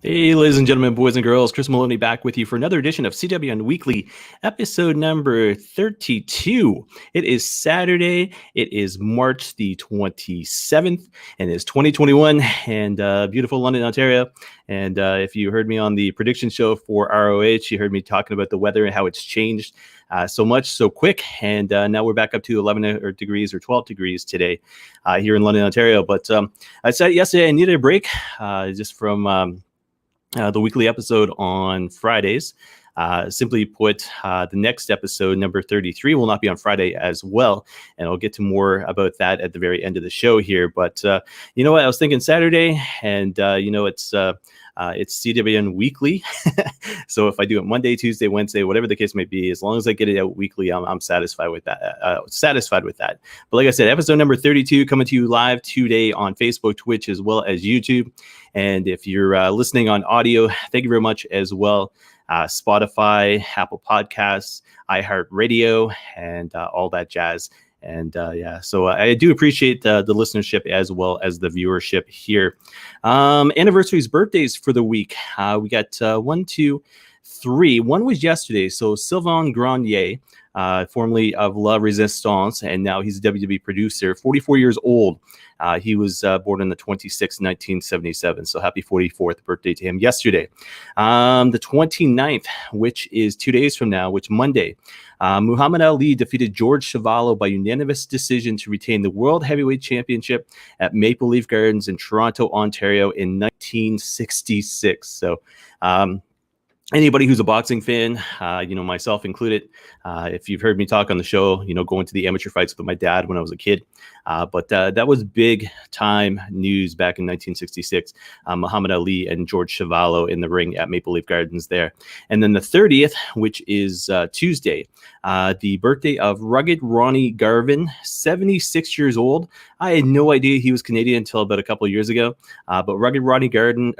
Hey, ladies and gentlemen, boys and girls, Chris Maloney back with you for another edition of CWN Weekly, episode number 32. It is Saturday. It is March the 27th, and it's 2021, and beautiful London, Ontario. And if you heard me on the prediction show for ROH, you heard me talking about the weather and how it's changed so much, so quick. And now we're back up to 11 degrees or 12 degrees today here in London, Ontario. But I said yesterday I needed a break just from the weekly episode on Fridays. Simply put, the next episode, number 33, will not be on Friday as well. And I'll get to more about that at the very end of the show here. But you know what? I was thinking Saturday, and it's CWN Weekly. So if I do it Monday, Tuesday, Wednesday, whatever the case may be, as long as I get it out weekly, I'm satisfied with that. But like I said, episode number 32 coming to you live today on Facebook, Twitch, as well as YouTube. And if you're listening on audio, thank you very much as well. Spotify, Apple Podcasts, iHeartRadio, and all that jazz. And so I do appreciate the listenership as well as the viewership here. Anniversaries, birthdays for the week. We got 1, 2, 3. One was yesterday. So Sylvain Grenier, formerly of La Resistance, and now he's a WWE producer, 44 years old. He was born on the 26th, 1977. So happy 44th birthday to him yesterday. The 29th, which is 2 days from now, which Monday, Muhammad Ali defeated George Chuvalo by unanimous decision to retain the World Heavyweight Championship at Maple Leaf Gardens in Toronto, Ontario in 1966. So, anybody who's a boxing fan, myself included, if you've heard me talk on the show, going to the amateur fights with my dad when I was a kid. But that was big time news back in 1966. Muhammad Ali and George Chuvalo in the ring at Maple Leaf Gardens there. And then the 30th, which is Tuesday, the birthday of Rugged Ronnie Garvin, 76 years old. I had no idea he was Canadian until about a couple of years ago. But Rugged Ronnie Garvin,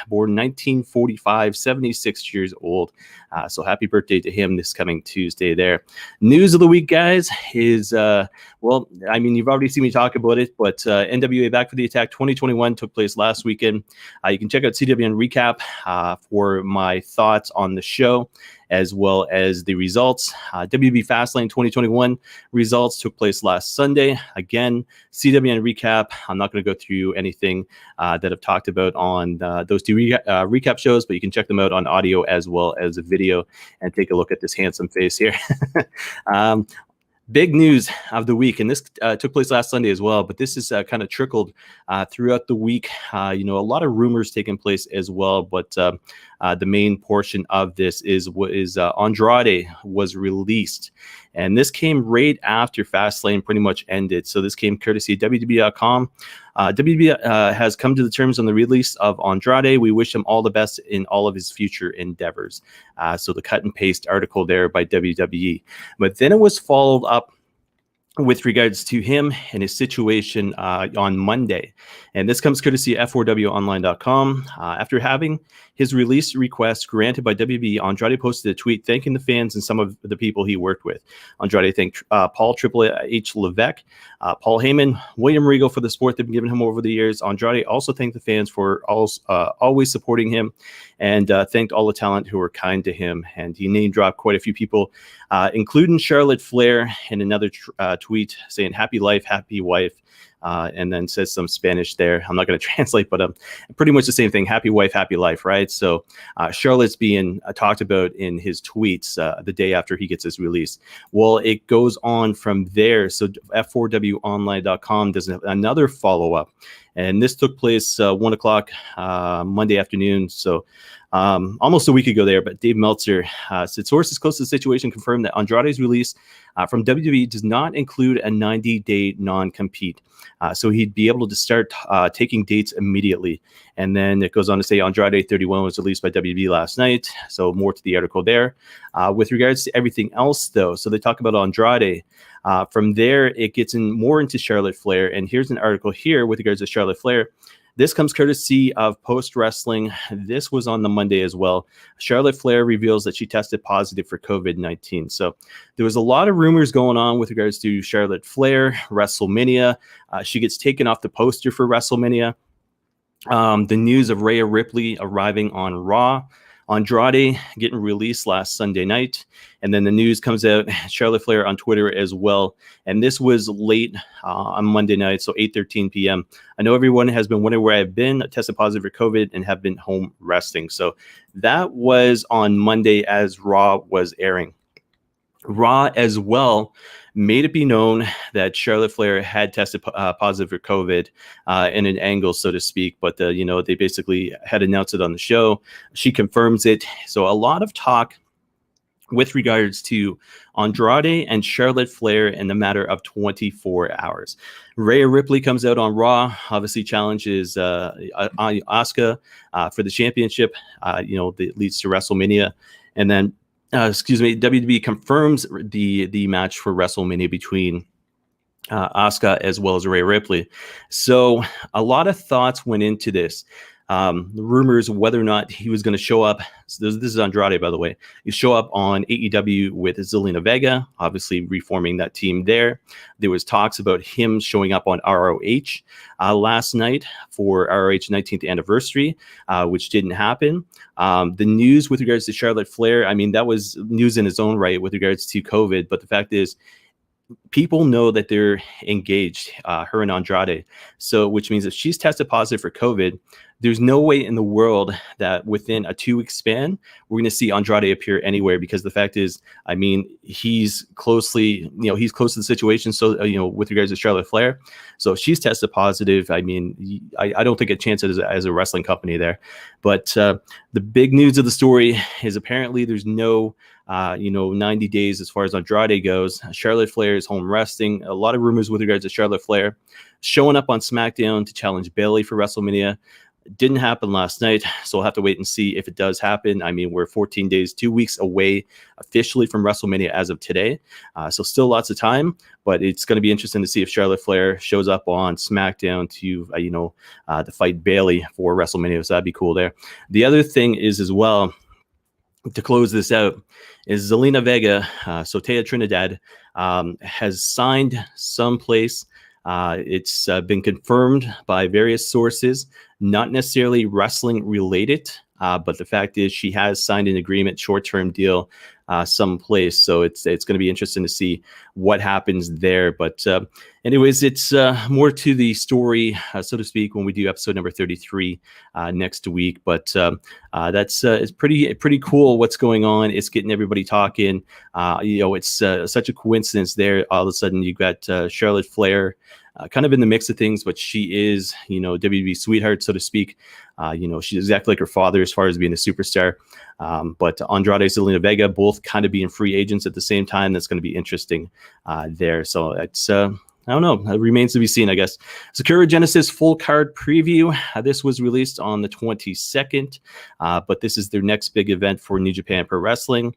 born 1945, 76 years old. So happy birthday to him this coming Tuesday there. News of the week, guys, is, you've already seen me talk about it, but NWA Back for the Attack 2021 took place last weekend. You can check out CWN Recap for my thoughts on the show, as well as the results. WB Fastlane 2021 results took place last Sunday. Again, CWN Recap. I'm not going to go through anything that I've talked about on those two recap shows, but you can check them out on audio as well as a video and take a look at this handsome face here. Big news of the week, and this took place last Sunday as well, but this is kind of trickled throughout the week. A lot of rumors taking place as well, but the main portion of this is Andrade was released, and this came right after Fastlane pretty much ended. So this came courtesy of WWE.com. WWE has come to the terms on the release of Andrade. We wish him all the best in all of his future endeavors. So the cut and paste article there by WWE. But then it was followed up with regards to him and his situation on Monday. And this comes courtesy of F4WOnline.com. After having his release request granted by WB, Andrade posted a tweet thanking the fans and some of the people he worked with. Andrade thanked Paul Triple H Levesque, Paul Heyman, William Regal for the support they've been giving him over the years. Andrade also thanked the fans for always supporting him, and thanked all the talent who were kind to him. And he name dropped quite a few people, including Charlotte Flair, in another tweet saying happy life, happy wife. And then says some Spanish there. I'm not going to translate, but pretty much the same thing. Happy wife, happy life, right? So Charlotte's being talked about in his tweets the day after he gets his release. Well, it goes on from there. So F4WOnline.com does another follow-up. And this took place 1 o'clock Monday afternoon. So almost a week ago there. But Dave Meltzer said sources close to the situation confirmed that Andrade's release from WWE does not include a 90-day non-compete. So he'd be able to start taking dates immediately. And then it goes on to say Andrade 31 was released by WB last night. So more to the article there. With regards to everything else, though, so they talk about Andrade. From there, it gets more into Charlotte Flair. And here's an article here with regards to Charlotte Flair. This comes courtesy of Post Wrestling. This was on the Monday as well. Charlotte Flair reveals that she tested positive for COVID-19. So there was a lot of rumors going on with regards to Charlotte Flair, WrestleMania. She gets taken off the poster for WrestleMania. The news of Rhea Ripley arriving on Raw, Andrade getting released last Sunday night, and then the news comes out, Charlotte Flair on Twitter as well, and this was late on Monday night, so 8:13 p.m. I know everyone has been wondering where I've been. I tested positive for COVID and have been home resting. So that was on Monday as Raw was airing. Raw as well made it be known that Charlotte Flair had tested positive for COVID in an angle, so to speak. But, they basically had announced it on the show. She confirms it. So a lot of talk with regards to Andrade and Charlotte Flair in the matter of 24 hours. Rhea Ripley comes out on Raw, obviously challenges Asuka for the championship, that leads to WrestleMania. And then WWE confirms the match for WrestleMania between Asuka as well as Rhea Ripley. So a lot of thoughts went into this. The rumors whether or not he was going to show up. So this is Andrade, by the way. He show up on AEW with Zelina Vega, obviously reforming that team there. There was talks about him showing up on ROH last night for ROH 19th anniversary, which didn't happen. The news with regards to Charlotte Flair, I mean, that was news in its own right with regards to COVID. But the fact is, people know that they're engaged, her and Andrade. So, which means if she's tested positive for COVID, there's no way in the world that within a 2-week span, we're going to see Andrade appear anywhere, because the fact is, I mean, he's close to the situation. So, with regards to Charlotte Flair. So if she's tested positive, I mean, I don't think it chances as a wrestling company there. But the big news of the story is apparently there's no 90 days as far as Andrade goes. Charlotte Flair is home resting. A lot of rumors with regards to Charlotte Flair showing up on SmackDown to challenge Bayley for WrestleMania. It didn't happen last night, so we'll have to wait and see if it does happen. I mean, we're 14 days, 2 weeks away officially from WrestleMania as of today. So still lots of time, but it's going to be interesting to see if Charlotte Flair shows up on SmackDown to fight Bayley for WrestleMania. So that'd be cool there. The other thing is as well, to close this out, is Zelina Vega, so Tate Trinidad, has signed someplace. It's been confirmed by various sources, not necessarily wrestling related, but the fact is she has signed an agreement, short-term deal, someplace. So it's going to be interesting to see what happens there. But anyways, it's more to the story, so to speak, when we do episode number 33 next week. But that's it's pretty cool what's going on. It's getting everybody talking. It's such a coincidence there. All of a sudden, you've got Charlotte Flair kind of in the mix of things, but she is, WWE sweetheart, so to speak. She's exactly like her father as far as being a superstar. But Andrade, Zelina Vega, both kind of being free agents at the same time. That's going to be interesting there. So it's, I don't know. It remains to be seen, I guess. Sakura Genesis full card preview. This was released on the 22nd, but this is their next big event for New Japan Pro Wrestling.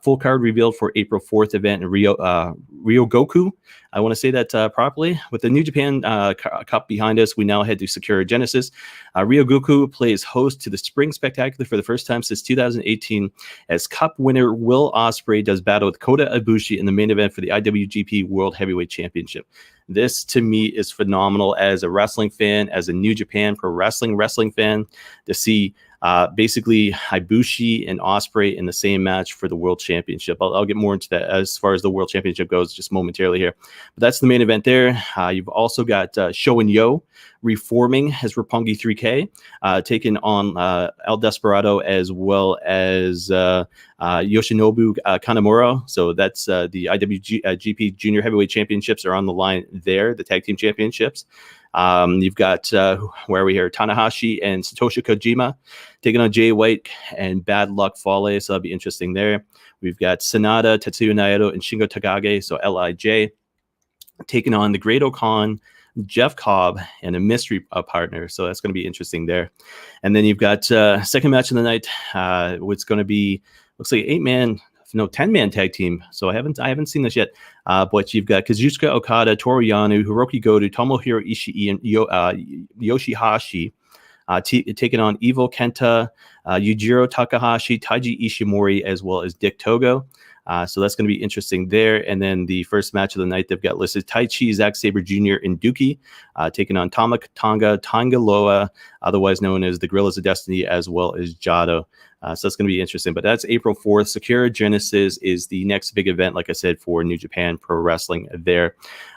Full card revealed for April 4th event in Ryogoku. I want to say that properly. With the New Japan Cup behind us, we now head to Sakura Genesis. Ryogoku plays host to the Spring Spectacular for the first time since 2018, as Cup winner Will Ospreay does battle with Kota Ibushi in the main event for the IWGP World Heavyweight Championship. This, to me, is phenomenal as a wrestling fan, as a New Japan Pro Wrestling fan, to see basically Ibushi and Ospreay in the same match for the World Championship. I'll get more into that as far as the World Championship goes just momentarily here. But that's the main event there. You've also got Sho and Yo reforming as Roppongi 3K, taking on El Desperado as well as Yoshinobu Kanemaru. So that's the IWGP Junior Heavyweight Championships are on the line there, the Tag Team Championships. You've got, where are we here? Tanahashi and Satoshi Kojima taking on Jay White and Bad Luck Fale. So that'll be interesting there. We've got Sanada, Tetsuya Naito, and Shingo Takagi, so LIJ, taking on the Great O'Khan, Jeff Cobb, and a mystery partner. So that's going to be interesting there. And then you've got second match of the night. It's going to be, looks like 10-man tag team. So I haven't seen this yet. But you've got Kazuchika Okada, Toru Yano, Hiroki Goto, Tomohiro Ishii, and Yoshihashi taking on Evil Kenta, Yujiro Takahashi, Taiji Ishimori, as well as Dick Togo. So that's going to be interesting there. And then the first match of the night, they've got listed Tai Chi, Zack Sabre Jr., and Dookie taking on Tama Tonga, Tangaloa, otherwise known as the Gorillas of Destiny, as well as Jado. So that's going to be interesting. But that's April 4th. Sakura Genesis is the next big event, like I said, for New Japan Pro Wrestling there.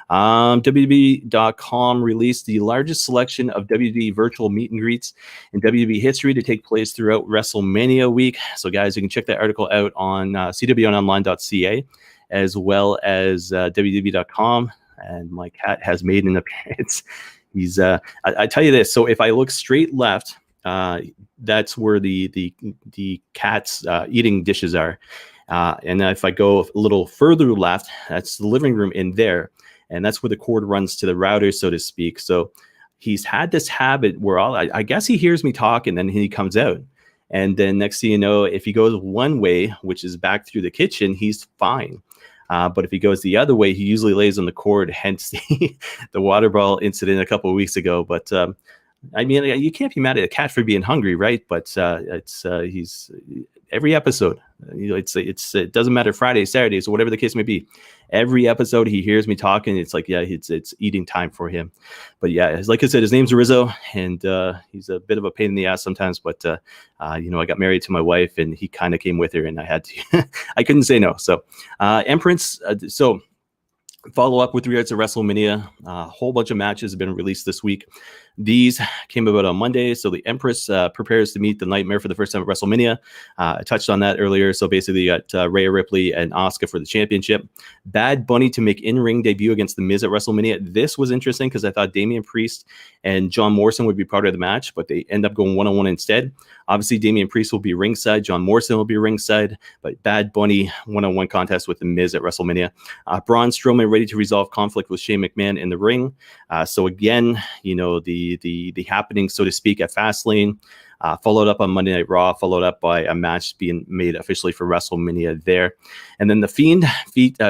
WWE.com released the largest selection of WWE virtual meet and greets in WWE history to take place throughout WrestleMania week. So, guys, you can check that article out on CWNonline.ca as well as WWE.com. And my cat has made an appearance. He's I tell you this. So if I look straight left, that's where the cat's eating dishes are. And if I go a little further left, that's the living room in there. And that's where the cord runs to the router, so to speak. So he's had this habit where I guess he hears me talk and then he comes out. And then next thing you know, if he goes one way, which is back through the kitchen, he's fine. But if he goes the other way, he usually lays on the cord, hence the water bottle incident a couple of weeks ago. But I mean, you can't be mad at a cat for being hungry, right? But he's every episode. It doesn't matter Friday, Saturday, so whatever the case may be. Every episode he hears me talking, it's like, yeah, it's eating time for him. But yeah, like I said, his name's Rizzo, and he's a bit of a pain in the ass sometimes. But I got married to my wife, and he kind of came with her, and I had to. I couldn't say no. So Empress. So follow up with regards to WrestleMania. A whole bunch of matches have been released this week. These came about on Monday. So the Empress prepares to meet the Nightmare for the first time at WrestleMania. I touched on that earlier. So basically you got Rhea Ripley and Asuka for the championship. Bad Bunny to make in-ring debut against The Miz at WrestleMania. This was interesting because I thought Damian Priest and John Morrison would be part of the match, but they end up going one-on-one instead. Obviously, Damian Priest will be ringside. John Morrison will be ringside. But Bad Bunny one-on-one contest with The Miz at WrestleMania. Braun Strowman ready to resolve conflict with Shane McMahon in the ring. So again, the happening, so to speak, at Fastlane, followed up on Monday Night Raw, followed up by a match being made officially for WrestleMania there. And then The Fiend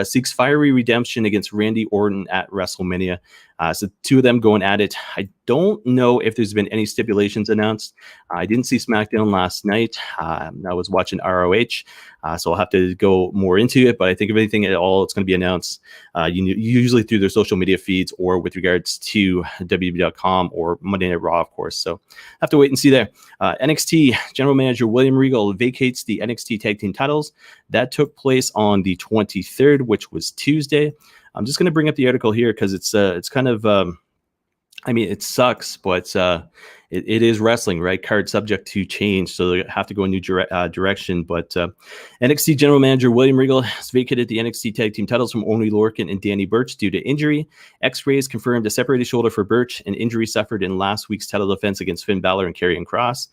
seeks fiery redemption against Randy Orton at WrestleMania. So two of them going at it. I don't know if there's been any stipulations announced. I didn't see SmackDown last night. I was watching ROH, so I'll have to go more into it. But I think if anything at all, it's going to be announced usually through their social media feeds or with regards to WWE.com or Monday Night Raw, of course. So I have to wait and see there. NXT General Manager William Regal vacates the NXT Tag Team titles. That took place on the 23rd, which was Tuesday. I'm just going to bring up the article here because it's kind of, it sucks, but it is wrestling, right? Card subject to change, so they have to go a new direction. But NXT General Manager William Regal has vacated the NXT Tag Team titles from Oney Lorcan and Danny Burch due to injury. X-rays confirmed a separated shoulder for Burch, an injury suffered in last week's title defense against Finn Balor and Karrion Kross.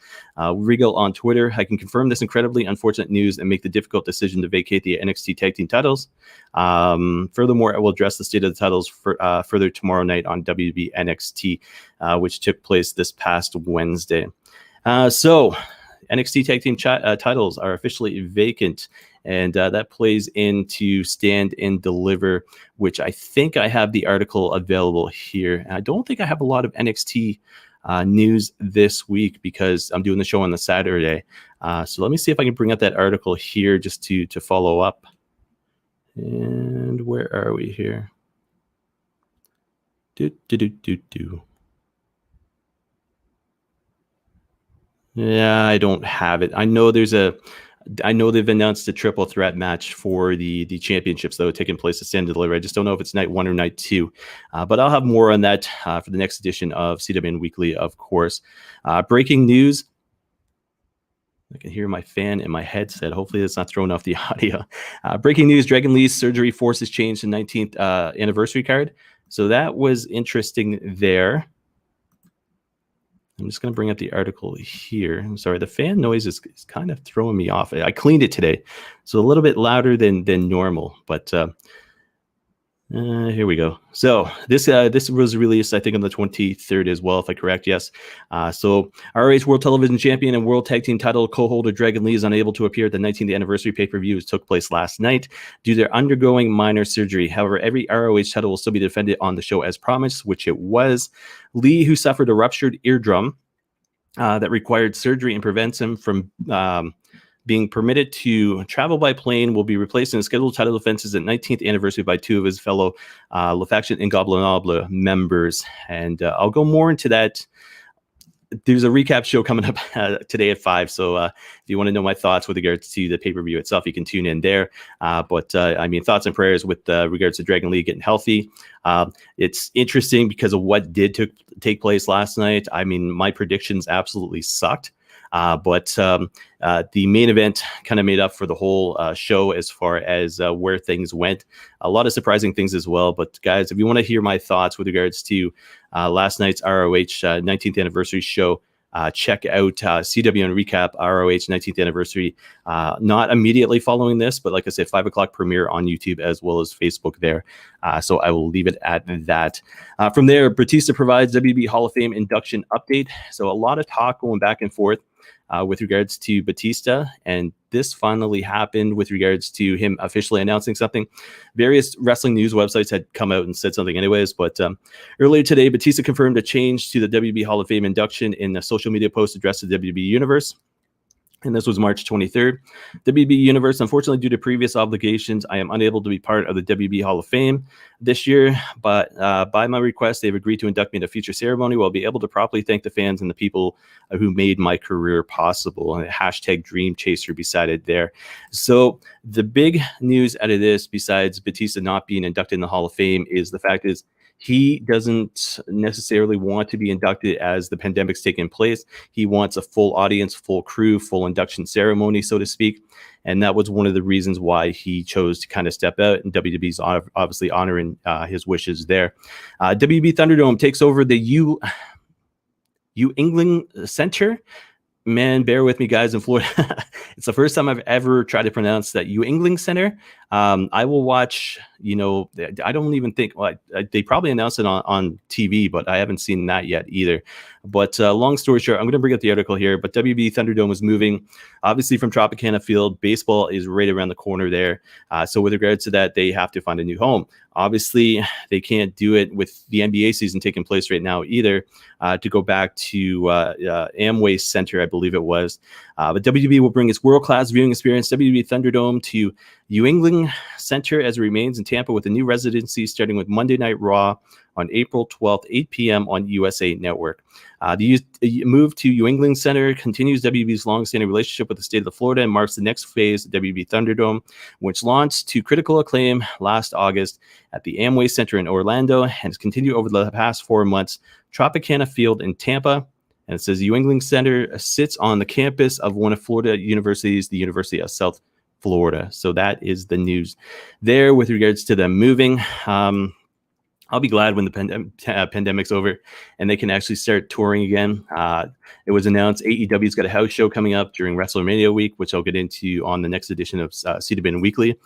Regal on Twitter: I can confirm this incredibly unfortunate news and make the difficult decision to vacate the NXT Tag Team titles. Furthermore, I will address the state of the titles further tomorrow night on WB NXT, which took place this past Wednesday. So NXT Tag Team titles are officially vacant, and that plays into Stand and Deliver, which I think I have the article available here. And I don't think I have a lot of NXT news this week because I'm doing the show on the Saturday. So let me see if I can bring up that article here just to follow up. And where are we here? Yeah, I don't have it. I know they've announced a triple threat match for the championships that are taking place at Stand and Deliver. I just don't know if it's night 1 or night 2. But I'll have more on that for the next edition of CWN Weekly, of course. Breaking news. I can hear my fan in my headset. Hopefully that's not throwing off the audio. Breaking news: Dragon Lee's surgery forces change to 19th anniversary card. So that was interesting there. I'm just going to bring up the article here. I'm sorry, the fan noise is kind of throwing me off. I cleaned it today, so a little bit louder than normal, but here we go. So this was released, I think, on the 23rd as well, if I'm correct. Yes. So ROH World Television Champion and World Tag Team Title co-holder Dragon Lee is unable to appear at the 19th anniversary pay-per-view, which took place last night due to their undergoing minor surgery. However, every ROH title will still be defended on the show as promised, which it was. Lee, who suffered a ruptured eardrum that required surgery and prevents him from being permitted to travel by plane, will be replacing the scheduled title defenses at 19th anniversary by two of his fellow La Faction Ingobernables members. And I'll go more into that. There's a recap show coming up today at 5. So if you want to know my thoughts with regards to the pay-per-view itself, you can tune in there. But I mean, thoughts and prayers with regards to Dragon Lee getting healthy. It's interesting because of what did take place last night. I mean, my predictions absolutely sucked. But the main event kind of made up for the whole show as far as where things went. A lot of surprising things as well. But guys, if you want to hear my thoughts with regards to last night's ROH 19th anniversary show, check out CWN Recap ROH 19th anniversary. Not immediately following this, but like I said, 5 o'clock premiere on YouTube as well as Facebook there. So I will leave it at that. From there, Batista provides WB Hall of Fame induction update. So a lot of talk going back and forth with regards to Batista, and this finally happened with regards to him officially announcing something. Various wrestling news websites had come out and said something anyways, but earlier today, Batista confirmed a change to the WB Hall of Fame induction in a social media post addressed to the WB Universe. And this was March 23rd. WB Universe, unfortunately, due to previous obligations, I am unable to be part of the WB Hall of Fame this year. But by my request, they've agreed to induct me in a future ceremony where I'll be able to properly thank the fans and the people who made my career possible. And hashtag Dream Chaser beside it there. So the big news out of this, besides Batista not being inducted in the Hall of Fame, is the fact is he doesn't necessarily want to be inducted as the pandemic's taking place. He wants a full audience, full crew, full induction ceremony, so to speak. And that was one of the reasons why he chose to kind of step out. And WWE's obviously honoring his wishes there. WB ThunderDome takes over the New England Center. Man, bear with me, guys, in Florida. It's the first time I've ever tried to pronounce that New England Center. I will watch, I don't even think, they probably announced it on TV, but I haven't seen that yet either. But long story short, I'm going to bring up the article here, but WB ThunderDome is moving, obviously, from Tropicana Field. Baseball is right around the corner there. So with regards to that, they have to find a new home. Obviously, they can't do it with the NBA season taking place right now either, to go back to Amway Center, I believe it was. But WB will bring its world-class viewing experience, WB ThunderDome, to New England Center as it remains in Tampa with a new residency starting with Monday Night Raw on April 12th, 8 p.m. on USA Network. The move to New England Center continues WB's long-standing relationship with the state of Florida and marks the next phase of WB ThunderDome, which launched to critical acclaim last August at the Amway Center in Orlando and has continued over the past 4 months. Tropicana Field in Tampa. And it says New England Center sits on the campus of one of Florida universities, the University of South Florida. So that is the news there with regards to them moving. I'll be glad when the pandemic's over and they can actually start touring again. It was announced AEW's got a house show coming up during WrestleMania week, which I'll get into on the next edition of CWN Weekly.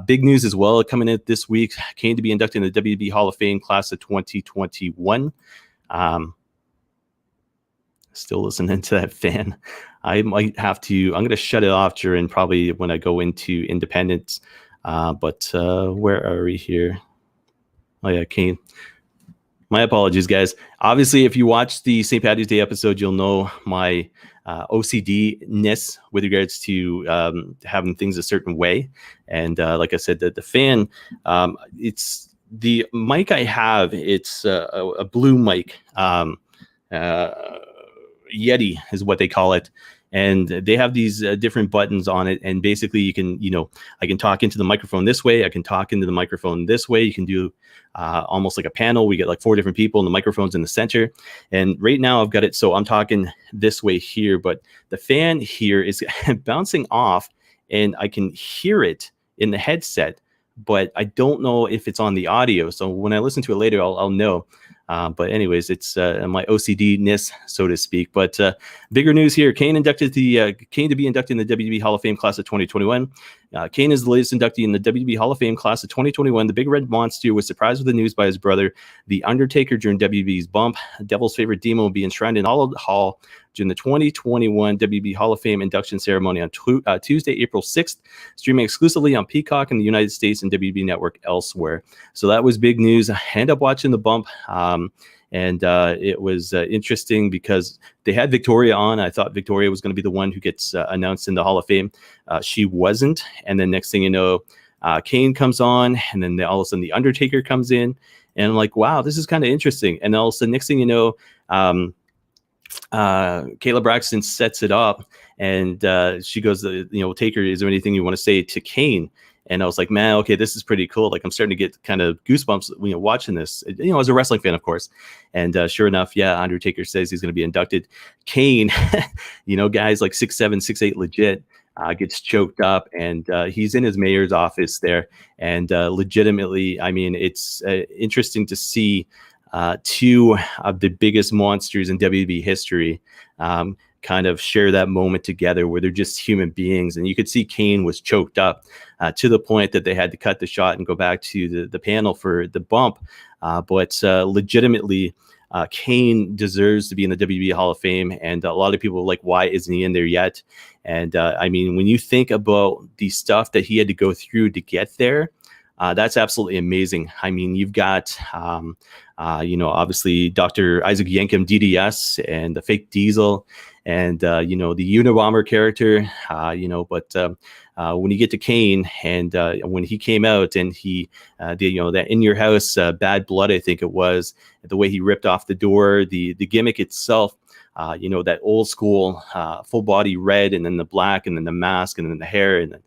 Big news as well coming in this week. Kane to be inducted in the WB Hall of Fame class of 2021. Still listening to that fan. I might have to, I'm going to shut it off during probably when I go into Independence. But where are we here? Oh, yeah, Kane. My apologies, guys. Obviously, if you watch the St. Paddy's Day episode, you'll know my OCD-ness with regards to having things a certain way. And like I said, the fan, it's the mic I have, it's a blue mic. Yeti is what they call it. And they have these different buttons on it. And basically you can, I can talk into the microphone this way. I can talk into the microphone this way. You can do almost like a panel. We get like 4 different people and the microphone's in the center. And right now I've got it. So I'm talking this way here, but the fan here is bouncing off and I can hear it in the headset, but I don't know if it's on the audio. So when I listen to it later, I'll know. But anyways, it's my OCD-ness, so to speak. But bigger news here: Kane to be inducted in the WWE Hall of Fame class of 2021. Kane is the latest inductee in the WWE Hall of Fame class of 2021. The Big Red Monster was surprised with the news by his brother, The Undertaker, during WWE's bump. Devil's favorite demon will be enshrined in Hall during the 2021 WB Hall of Fame induction ceremony on Tuesday, April 6th, streaming exclusively on Peacock in the United States and WB Network elsewhere. So that was big news. I ended up watching the bump. And it was interesting because they had Victoria on. I thought Victoria was going to be the one who gets announced in the Hall of Fame. She wasn't. And then next thing you know, Kane comes on, and then all of a sudden the Undertaker comes in. And I'm like, wow, this is kind of interesting. And all of a sudden, next thing you know, Kayla Braxton sets it up, and she goes, Taker, is there anything you want to say to Kane? And I was like, man, okay, this is pretty cool. Like, I'm starting to get kind of goosebumps, watching this, as a wrestling fan, of course. And sure enough, yeah, Undertaker says he's going to be inducted. Kane, guys like 6'7", 6'8", legit, gets choked up, and he's in his mayor's office there. And legitimately, I mean, it's interesting to see two of the biggest monsters in WWE history kind of share that moment together where they're just human beings. And you could see Kane was choked up to the point that they had to cut the shot and go back to the panel for the bump. But legitimately, Kane deserves to be in the WWE Hall of Fame. And a lot of people are like, why isn't he in there yet? And I mean, when you think about the stuff that he had to go through to get there, that's absolutely amazing. I mean, you've got, obviously Dr. Isaac Yankem DDS and the fake Diesel and, the Unabomber character, but when you get to Kane and when he came out and he, that In Your House Bad Blood, I think it was, the way he ripped off the door, the gimmick itself, that old school full body red and then the black and then the mask and then the hair and then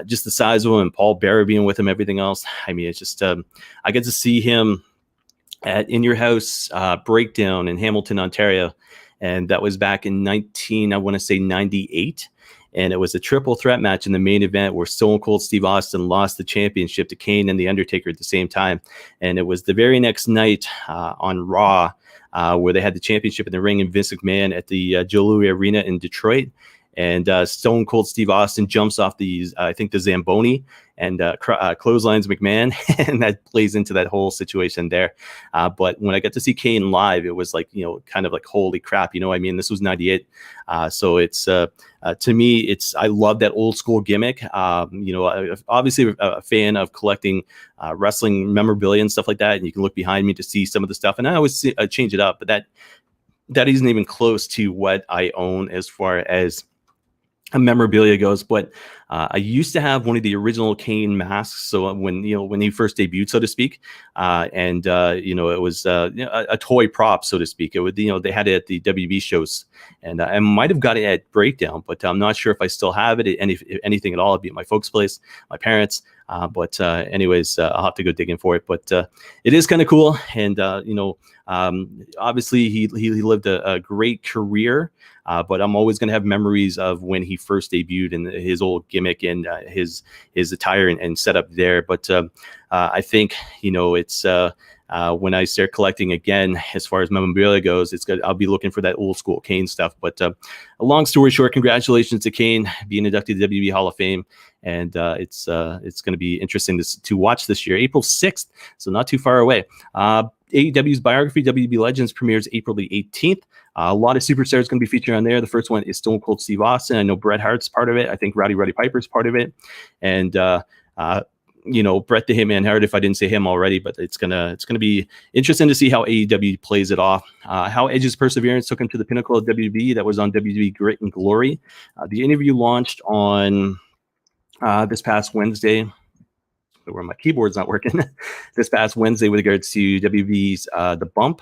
just the size of him and Paul Bearer being with him, everything else. I mean, it's just, I get to see him at In Your House Breakdown in Hamilton, Ontario. And that was back in 98. And it was a triple threat match in the main event where Stone Cold Steve Austin lost the championship to Kane and The Undertaker at the same time. And it was the very next night on Raw where they had the championship in the ring in Vince McMahon at the Joe Louis Arena in Detroit. And Stone Cold Steve Austin jumps off the Zamboni and clotheslines McMahon, and that plays into that whole situation there. But when I got to see Kane live, it was like, kind of like, holy crap, I mean, this was 98. So it's, to me, I love that old school gimmick. Obviously a fan of collecting wrestling memorabilia and stuff like that. And you can look behind me to see some of the stuff. And I always change it up, but that isn't even close to what I own as far as memorabilia goes. But I used to have one of the original Kane masks. So when he first debuted, so to speak, it was a toy prop, so to speak. It would, they had it at the WB shows, and I might have got it at Breakdown, but I'm not sure if I still have it. If anything at all, it'd be at my folks' place, my parents. But anyways, I'll have to go digging for it. But it is kind of cool, and obviously he lived a great career. But I'm always going to have memories of when he first debuted and his old gimmick and his attire and setup there. But I think, it's when I start collecting again, as far as memorabilia goes, it's good. I'll be looking for that old school Kane stuff. But a long story short, congratulations to Kane being inducted to the WWE Hall of Fame. And it's going to be interesting to watch this year, April 6th. So not too far away. AEW's biography, WWE Legends, premieres April the 18th. A lot of superstars going to be featured on there. The first one is Stone Cold Steve Austin. I know Bret Hart's part of it. I think Roddy Piper's part of it. And, Bret the Hitman Hart, if I didn't say him already, but it's gonna be interesting to see how AEW plays it off. How Edge's perseverance took him to the pinnacle of WWE. That was on WWE Grit and Glory. The interview launched on this past Wednesday. Where my keyboard's not working this past Wednesday with regards to WWE's The Bump.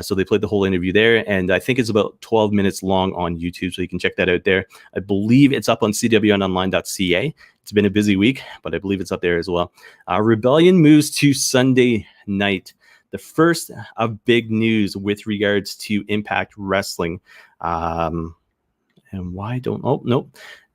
So they played the whole interview there, and I think it's about 12 minutes long on YouTube, so you can check that out there. I believe it's up on CWNonline.ca. It's been a busy week, but I believe it's up there as well. Rebellion moves to Sunday night. The first of big news with regards to Impact Wrestling. And why don't... Oh, no.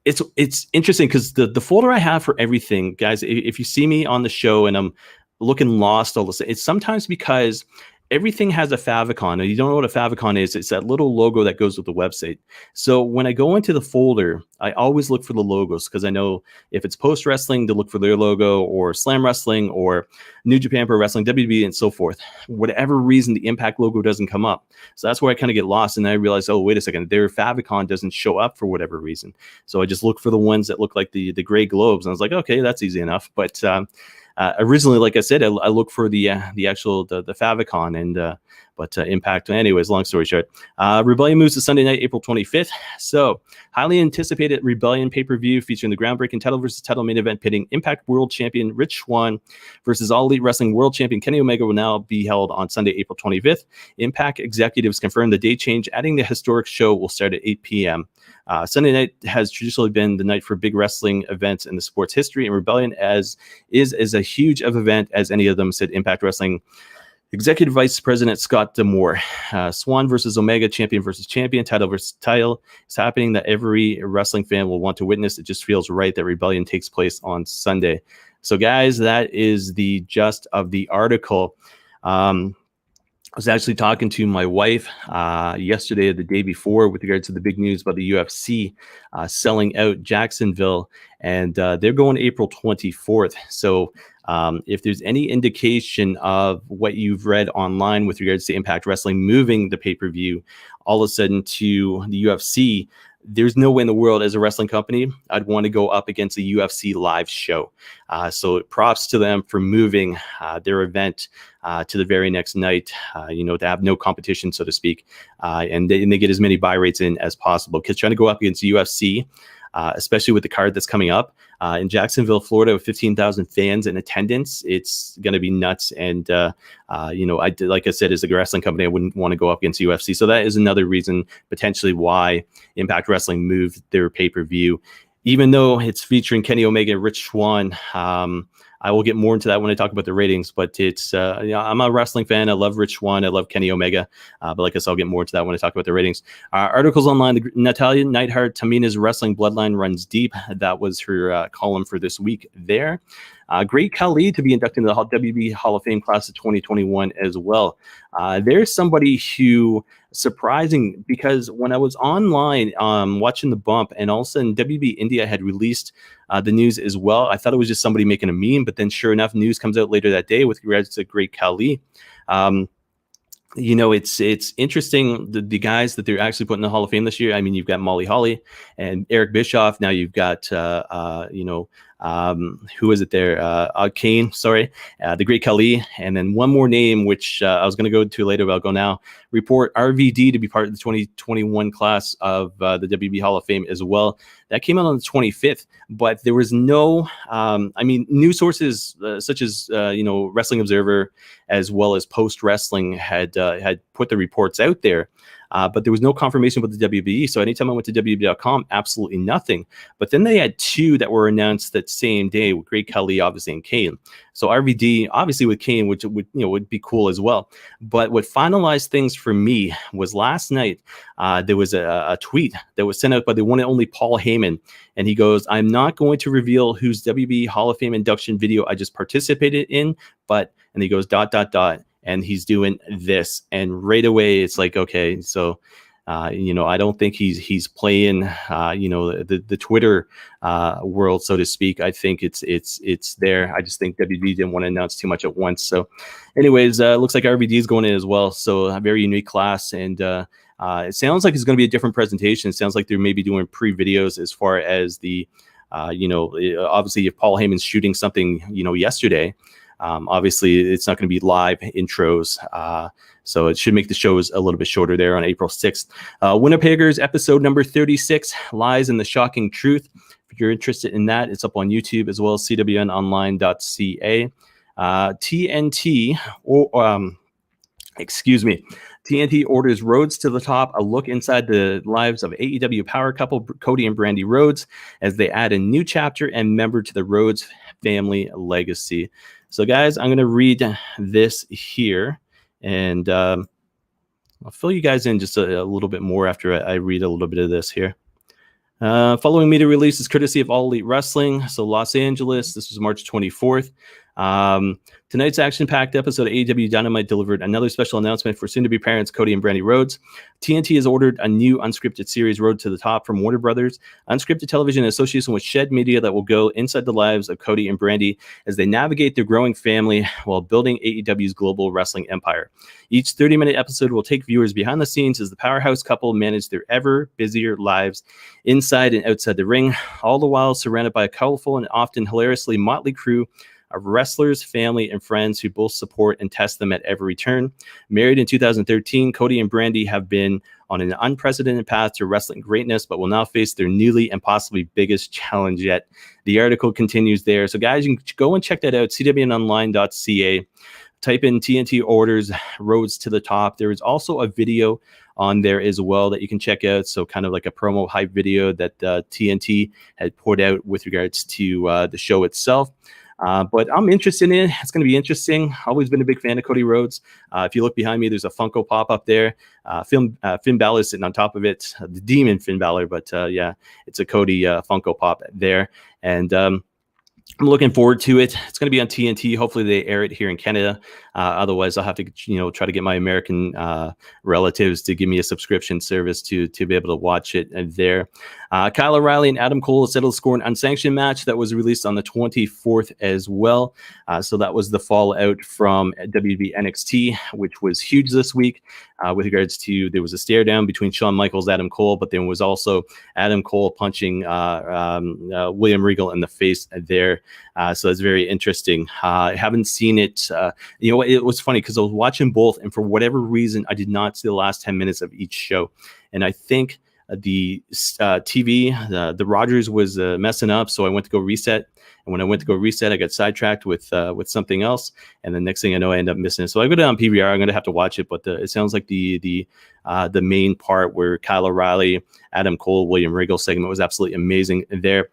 It's interesting because the folder I have for everything, guys, if you see me on the show and I'm looking lost all this, it's sometimes because everything has a favicon, and you don't know what a favicon is. It's that little logo that goes with the website. So when I go into the folder, I always look for the logos because I know if it's Post Wrestling, to look for their logo, or Slam Wrestling, or New Japan Pro Wrestling, WWE, and so forth. Whatever reason, the Impact logo doesn't come up. So that's where I kind of get lost, and I realize, oh, wait a second, their favicon doesn't show up for whatever reason. So I just look for the ones that look like the gray globes, and I was like, okay, that's easy enough. But originally, like I said, I look for the actual favicon, and But Impact, anyways, long story short, Rebellion moves to Sunday night, April 25th. So highly anticipated Rebellion pay-per-view featuring the groundbreaking title versus title main event pitting Impact World Champion Rich Swann versus All Elite Wrestling World Champion Kenny Omega will now be held on Sunday, April 25th. Impact executives confirmed the date change, adding the historic show will start at 8 p.m. Sunday night has traditionally been the night for big wrestling events in the sport's history, and Rebellion is a huge of event as any of them, said Impact Wrestling Executive Vice President Scott D'Amore. Swann versus Omega, champion versus champion, title versus title. It's happening that every wrestling fan will want to witness. It just feels right that Rebellion takes place on Sunday. So, guys, that is the gist of the article. I was actually talking to my wife yesterday or the day before with regards to the big news about the UFC selling out Jacksonville, and they're going April 24th. So if there's any indication of what you've read online with regards to Impact Wrestling moving the pay-per-view all of a sudden to the UFC, there's no way in the world as a wrestling company I'd want to go up against a UFC live show. So props to them for moving their event to the very next night, to have no competition, so to speak. And they get as many buy rates in as possible, because trying to go up against UFC, especially with the card that's coming up in Jacksonville, Florida, with 15,000 fans in attendance, it's going to be nuts. And, like I said, as a wrestling company, I wouldn't want to go up against UFC. So that is another reason potentially why Impact Wrestling moved their pay-per-view, even though it's featuring Kenny Omega and Rich Swann. I will get more into that when I talk about the ratings, but it's, I'm a wrestling fan. I love Rich Swann. I love Kenny Omega. But like I said, I'll get more into that when I talk about the ratings. Articles online, Natalya Neidhart, Tamina's wrestling bloodline runs deep. That was her column for this week there. Great Khali to be inducted into the WB Hall of Fame class of 2021 as well. There's somebody who, surprising, because when I was online watching the bump, and all of a sudden WB India had released the news as well, I thought it was just somebody making a meme, but then sure enough, news comes out later that day with regards to Great Khali. It's interesting, the guys that they're actually putting in the Hall of Fame this year. I mean, you've got Molly Holly and Eric Bischoff. Now you've got, who is it there? Kane, the Great Khali. And then one more name, which I was going to go to later, but I'll go now. Report RVD to be part of the 2021 class of the WB Hall of Fame as well. That came out on the 25th, but there was no, news sources such as, Wrestling Observer, as well as Post Wrestling had put the reports out there. But there was no confirmation about the WWE. So anytime I went to WWE.com, absolutely nothing. But then they had two that were announced that same day with Great Khali, obviously, and Kane. So RVD, obviously with Kane, which would be cool as well. But what finalized things for me was last night, there was a tweet that was sent out by the one and only Paul Heyman. And he goes, "I'm not going to reveal whose WB Hall of Fame induction video I just participated in, but," and he goes, ... and he's doing this, and right away it's like, okay, so I don't think he's playing the Twitter world, so to speak. I think it's there. I just think WB didn't want to announce too much at once. So anyways, looks like RVD is going in as well, so a very unique class. And it sounds like it's going to be a different presentation. It sounds like they're maybe doing pre-videos as far as the obviously if Paul Heyman's shooting something yesterday, obviously it's not going to be live intros, so it should make the shows a little bit shorter there on April 6th. Winnipeggers episode number 36, Lies and the Shocking Truth. If you're interested in that, it's up on YouTube as well as cwnonline.ca. TNT orders Rhodes to the top, a look inside the lives of AEW power couple Cody and Brandy Rhodes as they add a new chapter and member to the Rhodes family legacy. So, guys, I'm going to read this here, and I'll fill you guys in just a little bit more after I read a little bit of this here. Following media release is courtesy of All Elite Wrestling. So, Los Angeles, this was March 24th. Tonight's action-packed episode of AEW Dynamite delivered another special announcement for soon-to-be parents Cody and Brandy Rhodes. TNT has ordered a new unscripted series, Road to the Top, from Warner Brothers. Unscripted television in association with Shed Media that will go inside the lives of Cody and Brandy as they navigate their growing family while building AEW's global wrestling empire. Each 30-minute episode will take viewers behind the scenes as the powerhouse couple manage their ever busier lives inside and outside the ring, all the while surrounded by a colorful and often hilariously motley crew wrestlers, family, and friends who both support and test them at every turn. Married in 2013, Cody and Brandi have been on an unprecedented path to wrestling greatness, but will now face their newly and possibly biggest challenge yet. The article continues there. So guys, you can go and check that out, cwnonline.ca. Type in TNT orders Rhodes to the top. There is also a video on there as well that you can check out. So kind of like a promo hype video that TNT had put out with regards to the show itself. But I'm interested in it. It's going to be interesting. Always been a big fan of Cody Rhodes. If you look behind me, there's a Funko Pop up there. Finn Balor sitting on top of it. The Demon Finn Balor, but yeah, it's a Cody Funko Pop there. And I'm looking forward to it. It's going to be on TNT. Hopefully they air it here in Canada. Otherwise, I'll have to, try to get my American relatives to give me a subscription service to be able to watch it there. Kyle O'Reilly and Adam Cole settled to score an unsanctioned match that was released on the 24th as well. So that was the fallout from WWE NXT, which was huge this week with regards to, there was a stare down between Shawn Michaels, Adam Cole, but there was also Adam Cole punching William Regal in the face there. So it's very interesting. I haven't seen it. It was funny because I was watching both, and for whatever reason, I did not see the last 10 minutes of each show. And I think the TV, the Rogers was messing up, so I went to go reset. And when I went to go reset, I got sidetracked with something else. And the next thing I know, I end up missing it. So I go down PVR. I'm going to have to watch it. But it sounds like the main part where Kyle O'Reilly, Adam Cole, William Regal segment was absolutely amazing there.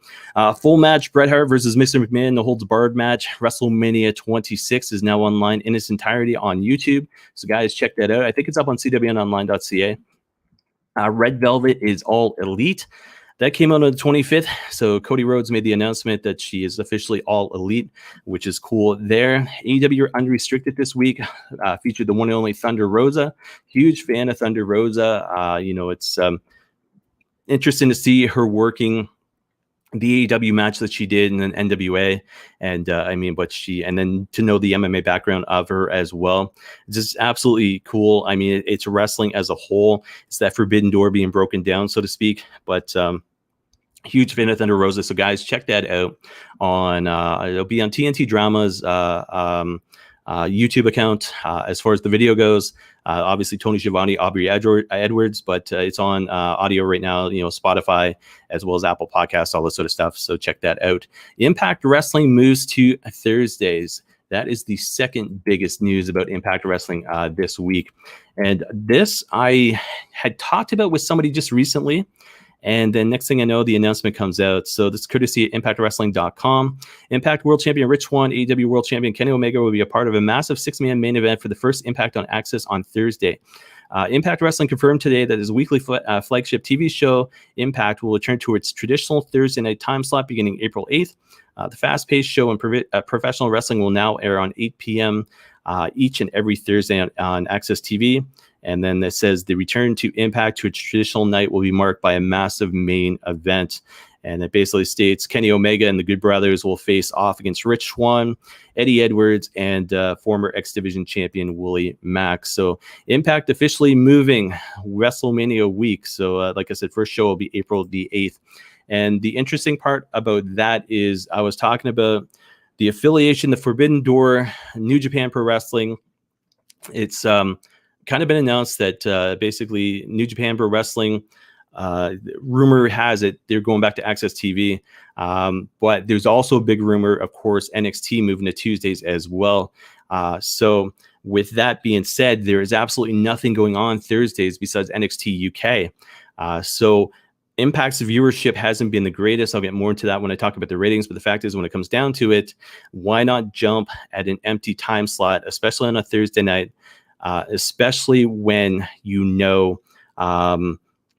Full match, Bret Hart versus Mr. McMahon, the holds barred match. WrestleMania 26 is now online in its entirety on YouTube. So guys, check that out. I think it's up on CWNonline.ca. Red Velvet is All Elite. That came out on the 25th. So Cody Rhodes made the announcement that she is officially All Elite, which is cool there. AEW Unrestricted this week featured the one and only Thunder Rosa. Huge fan of Thunder Rosa. It's interesting to see her working the AEW match that she did in an NWA. And and then to know the MMA background of her as well. It's just absolutely cool. I mean, it's wrestling as a whole. It's that forbidden door being broken down, so to speak. But huge fan of Thunder Rosa. So guys, check that out on, it'll be on TNT Drama's YouTube account. As far as the video goes, obviously Tony Schiavone, Aubrey Edwards, but it's on audio right now, Spotify, as well as Apple Podcasts, all this sort of stuff. So check that out. Impact Wrestling moves to Thursdays. That is the second biggest news about Impact Wrestling this week. And this I had talked about with somebody just recently. And then next thing I know, the announcement comes out. So this is courtesy at ImpactWrestling.com. Impact World Champion Rich Swann, AEW World Champion Kenny Omega will be a part of a massive 6-man main event for the first Impact on Access on Thursday. Impact Wrestling confirmed today that his weekly flagship TV show, Impact, will return to its traditional Thursday night time slot beginning April 8th. The fast-paced show in professional wrestling will now air on 8 p.m. Each and every Thursday on Access TV. And then it says the return to Impact to its traditional night will be marked by a massive main event. And it basically states Kenny Omega and the Good Brothers will face off against Rich Swann, Eddie Edwards, and former X Division champion Willie Mack. So Impact officially moving WrestleMania week. So like I said, first show will be April the 8th. And the interesting part about that is I was talking about the affiliation, the Forbidden Door, New Japan Pro Wrestling. It's kind of been announced that basically New Japan Pro Wrestling, rumor has it they're going back to Access TV. But there's also a big rumor, of course, NXT moving to Tuesdays as well. So with that being said, there is absolutely nothing going on Thursdays besides NXT UK. So Impact's viewership hasn't been the greatest. I'll get more into that when I talk about the ratings. But the fact is, when it comes down to it, why not jump at an empty time slot, especially on a Thursday night? Especially when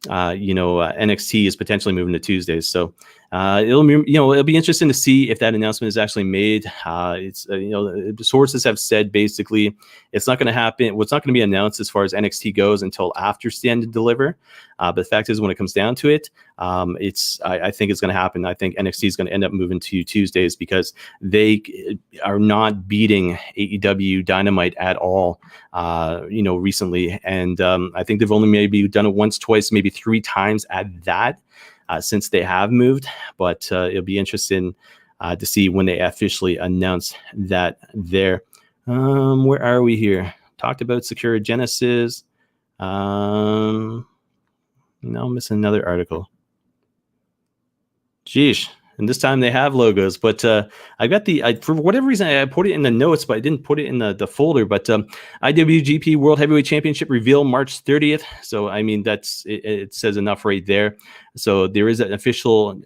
NXT is potentially moving to Tuesdays. So it'll be interesting to see if that announcement is actually made. The sources have said basically it's not going to happen. What's not going to be announced as far as NXT goes until after Stand and Deliver. But the fact is, when it comes down to it, I think it's going to happen. I think NXT is going to end up moving to Tuesdays because they are not beating AEW Dynamite at all, recently. And I think they've only maybe done it once, twice, maybe 3 times at that since they have moved. But it'll be interesting to see when they officially announce that there. Where are we here? Talked about Sakura Genesis. No, I'm missing another article. Geesh. And this time they have logos, but I got for whatever reason, I put it in the notes, but I didn't put it in the folder. But IWGP World Heavyweight Championship reveal March 30th. So, I mean, it says enough right there. So there is an official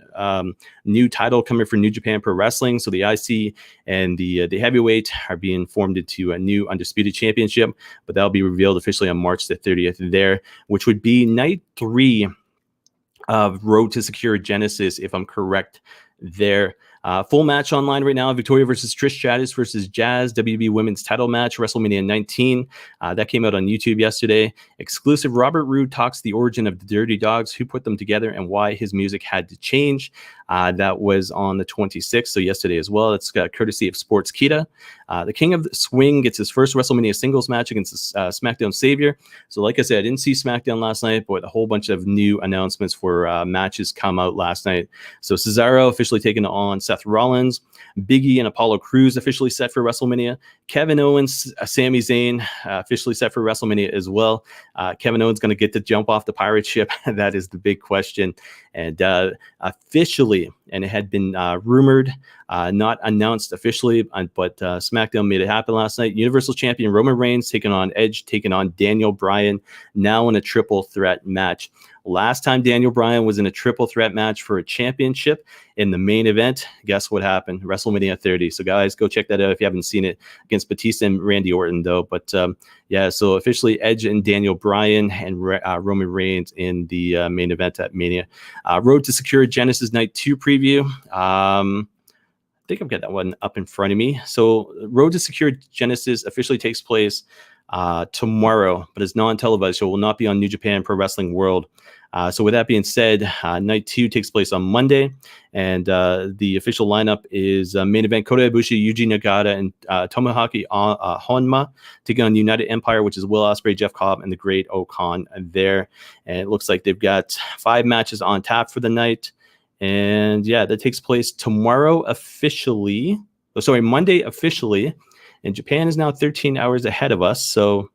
new title coming for New Japan Pro Wrestling. So the IC and the heavyweight are being formed into a new undisputed championship, but that'll be revealed officially on March the 30th there, which would be night 3 of Road to Secure Genesis, if I'm correct there. Full match online right now. Victoria versus Trish Stratus versus Jazz, WB Women's Title match, WrestleMania 19. That came out on YouTube yesterday. Exclusive, Robert Roode talks the origin of the Dirty Dogs, who put them together, and why his music had to change. That was on the 26th, so yesterday as well. It's courtesy of Sportskeeda. The King of the Swing gets his first WrestleMania singles match against the SmackDown Savior. So like I said, I didn't see SmackDown last night, but a whole bunch of new announcements for matches come out last night. So Cesaro officially taking on Seth Rollins. Big E and Apollo Crews officially set for WrestleMania. Kevin Owens, Sami Zayn officially set for WrestleMania as well. Kevin Owens going to get to jump off the pirate ship. That is the big question. And officially, and it had been rumored, not announced officially, but SmackDown made it happen last night. Universal Champion Roman Reigns taking on Edge, taking on Daniel Bryan, now in a triple threat match. Last time Daniel Bryan was in a triple threat match for a championship in the main event, guess what happened? WrestleMania 30. So guys, go check that out if you haven't seen it, against Batista and Randy Orton though. But yeah, so officially Edge and Daniel Bryan and Roman Reigns in the main event at Mania. Road to Secure Genesis Night 2 preview. I think I've got that one up in front of me. So Road to Secure Genesis officially takes place tomorrow, but it's non-televised, so it will not be on New Japan Pro Wrestling World. So with that being said, night 2 takes place on Monday, and the official lineup is main event Kota Ibushi, Yuji Nagata, and Tomoaki Honma taking on United Empire, which is Will Ospreay, Jeff Cobb, and the Great Okan there. And it looks like they've got 5 matches on tap for the night. And yeah, that takes place tomorrow officially. Oh, sorry, Monday officially. And Japan is now 13 hours ahead of us. So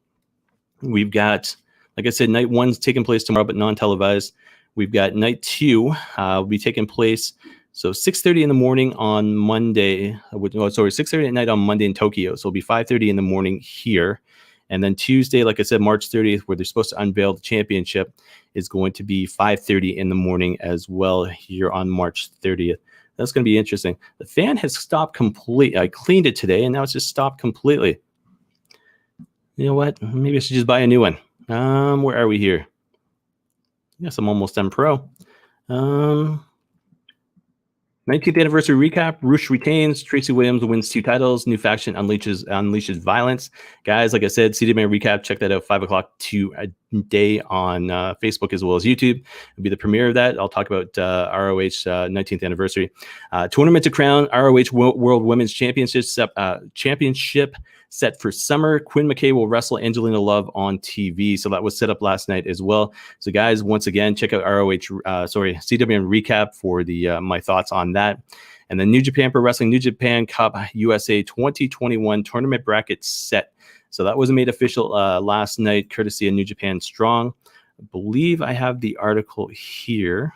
we've got, like I said, night 1's taking place tomorrow, but non-televised. We've got night 2 will be taking place. So 6:30 in the morning on Monday. 6:30 at night on Monday in Tokyo. So it'll be 5:30 in the morning here. And then Tuesday, like I said, March 30th, where they're supposed to unveil the championship, is going to be 5:30 in the morning as well here on March 30th. That's going to be interesting. The fan has stopped completely. I cleaned it today, and now it's just stopped completely. You know what? Maybe I should just buy a new one. Where are we here? Yes, I'm almost done pro. 19th anniversary recap. Rush retains. Tracy Williams wins 2 titles. New faction unleashes violence. Guys, like I said, CWN recap. Check that out. 5 o'clock today on Facebook as well as YouTube. It'll be the premiere of that. I'll talk about ROH 19th anniversary. Tournament to crown ROH World Women's Championship set for summer. Quinn McKay will wrestle Angelina Love on TV. So that was set up last night as well. So guys, once again, check out CWN recap for the my thoughts on that. And then New Japan Pro Wrestling, New Japan Cup USA 2021 tournament bracket set. So that was made official last night, courtesy of New Japan Strong. I believe I have the article here.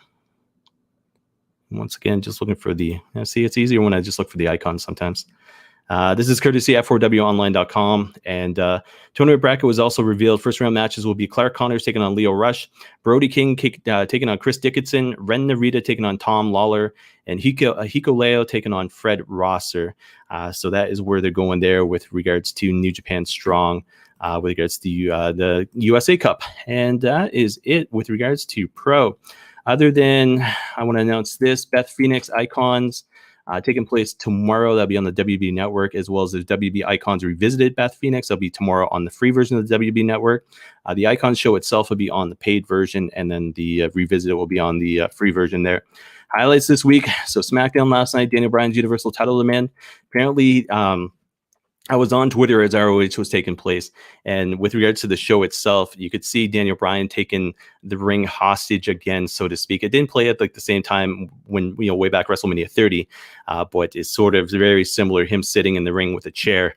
Once again, just looking for see, it's easier when I just look for the icons sometimes. This is courtesy f4wonline.com, and tournament bracket was also revealed. First round matches will be Clark Connors taking on Leo Rush, Brody King taking on Chris Dickinson, Ren Narita taking on Tom Lawler, and Hiko Leo taking on Fred Rosser. So that is where they're going there with regards to New Japan Strong, with regards to the USA Cup. And that is it with regards to pro. Other than, I want to announce this, Beth Phoenix Icons taking place tomorrow. That'll be on the WB Network, as well as the WB Icons Revisited Beth Phoenix. That'll be tomorrow on the free version of the WB Network. The Icons show itself will be on the paid version, and then the Revisited will be on the free version there. Highlights this week. So SmackDown last night, Daniel Bryan's Universal title demand. Apparently, I was on Twitter as ROH was taking place, and with regards to the show itself, you could see Daniel Bryan taking the ring hostage again, so to speak. It didn't play at like the same time when, you know, way back WrestleMania 30, but it's sort of very similar, him sitting in the ring with a chair.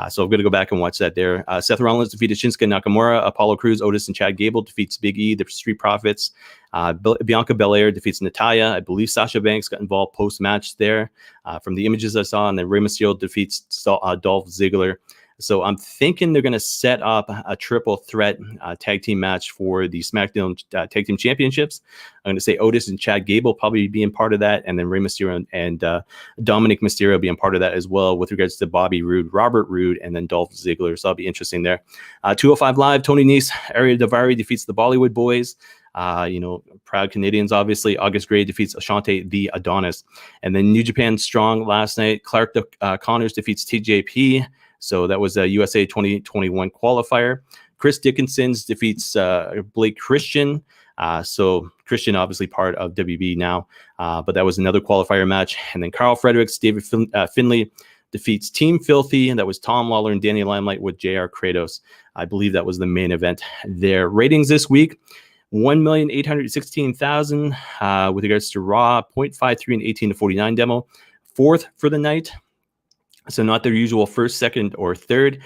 So I'm going to go back and watch that there. Seth Rollins defeated Shinsuke Nakamura. Apollo Crews, Otis, and Chad Gable defeats Big E, the Street Profits. Bianca Belair defeats Natalya. I believe Sasha Banks got involved post-match there from the images I saw. And then Rey Mysterio defeats Dolph Ziggler. So I'm thinking they're going to set up a triple threat tag team match for the SmackDown Tag Team Championships. I'm going to say Otis and Chad Gable probably being part of that, and then Rey Mysterio and Dominic Mysterio being part of that as well with regards to Bobby Roode, Robert Roode, and then Dolph Ziggler. So that'll be interesting there. 205 Live, Tony Nese, Ariya Daivari defeats the Bollywood Boys. You know, proud Canadians, obviously. August Gray defeats Ashante the Adonis. And then New Japan Strong last night. Clark Connors defeats TJP. So that was a USA 2021 qualifier. Chris Dickinson defeats Blake Christian. So Christian obviously part of WB now, but that was another qualifier match. And then Carl Fredericks, David Finlay defeats Team Filthy, and that was Tom Lawler and Danny Limelight with JR Kratos. I believe that was the main event there. Ratings this week, 1,816,000 with regards to Raw, 0.53 and 18-49 demo. Fourth for the night. So not their usual first, second, or third.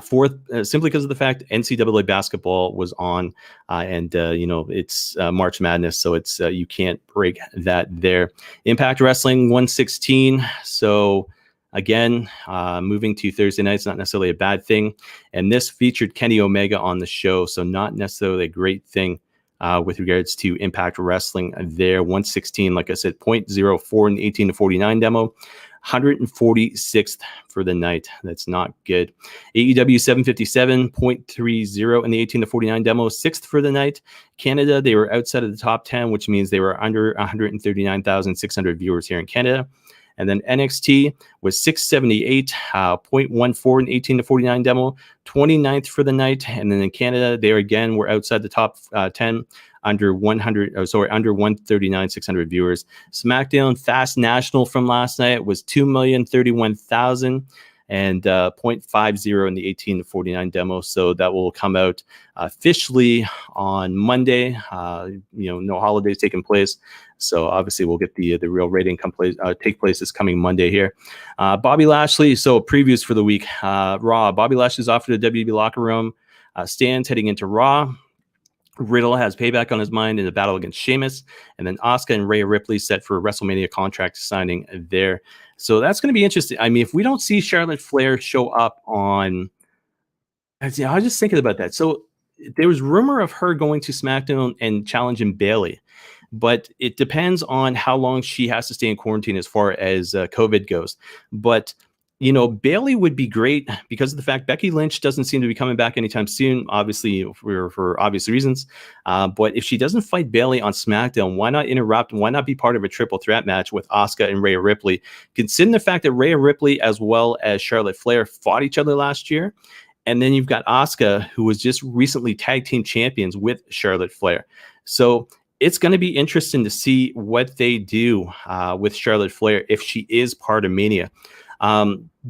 Fourth, simply because of the fact NCAA basketball was on, and you know, it's March Madness, so it's you can't break that there. Impact Wrestling 116. So again, moving to Thursday nights, not necessarily a bad thing. And this featured Kenny Omega on the show, so not necessarily a great thing. With regards to Impact Wrestling there, 116, like I said, 0.04 and 18-49 demo. 146th for the night. That's not good. AEW 757, 0.30 in the 18-49 demo. 6th for the night. Canada, they were outside of the top 10, which means they were under 139,600 viewers here in Canada. And then NXT was 678, 0.14 in 18-49 demo. 29th for the night. And then in Canada, they again were outside the top 10. Under 139,600 viewers. SmackDown Fast National from last night was 2,031,000 and 0.50 in the 18-49 demo. So that will come out officially on Monday. You know, no holidays taking place. So obviously we'll get the real rating take place this coming Monday here. Bobby Lashley. So previews for the week. Raw. Bobby Lashley's off to the WWE locker room. Stands heading into Raw. Riddle has payback on his mind in the battle against Sheamus, and then Asuka and Rhea Ripley set for a WrestleMania contract signing there. So that's going to be interesting. I mean, if we don't see Charlotte Flair show up on, I was just thinking about that. So there was rumor of her going to SmackDown and challenging Bayley, but it depends on how long she has to stay in quarantine as far as COVID goes. But you know, Bayley would be great because of the fact Becky Lynch doesn't seem to be coming back anytime soon, obviously for obvious reasons. But if she doesn't fight Bayley on SmackDown, why not interrupt? Why not be part of a triple threat match with Asuka and Rhea Ripley? Considering the fact that Rhea Ripley as well as Charlotte Flair fought each other last year. And then you've got Asuka, who was just recently tag team champions with Charlotte Flair. So it's going to be interesting to see what they do with Charlotte Flair if she is part of Mania.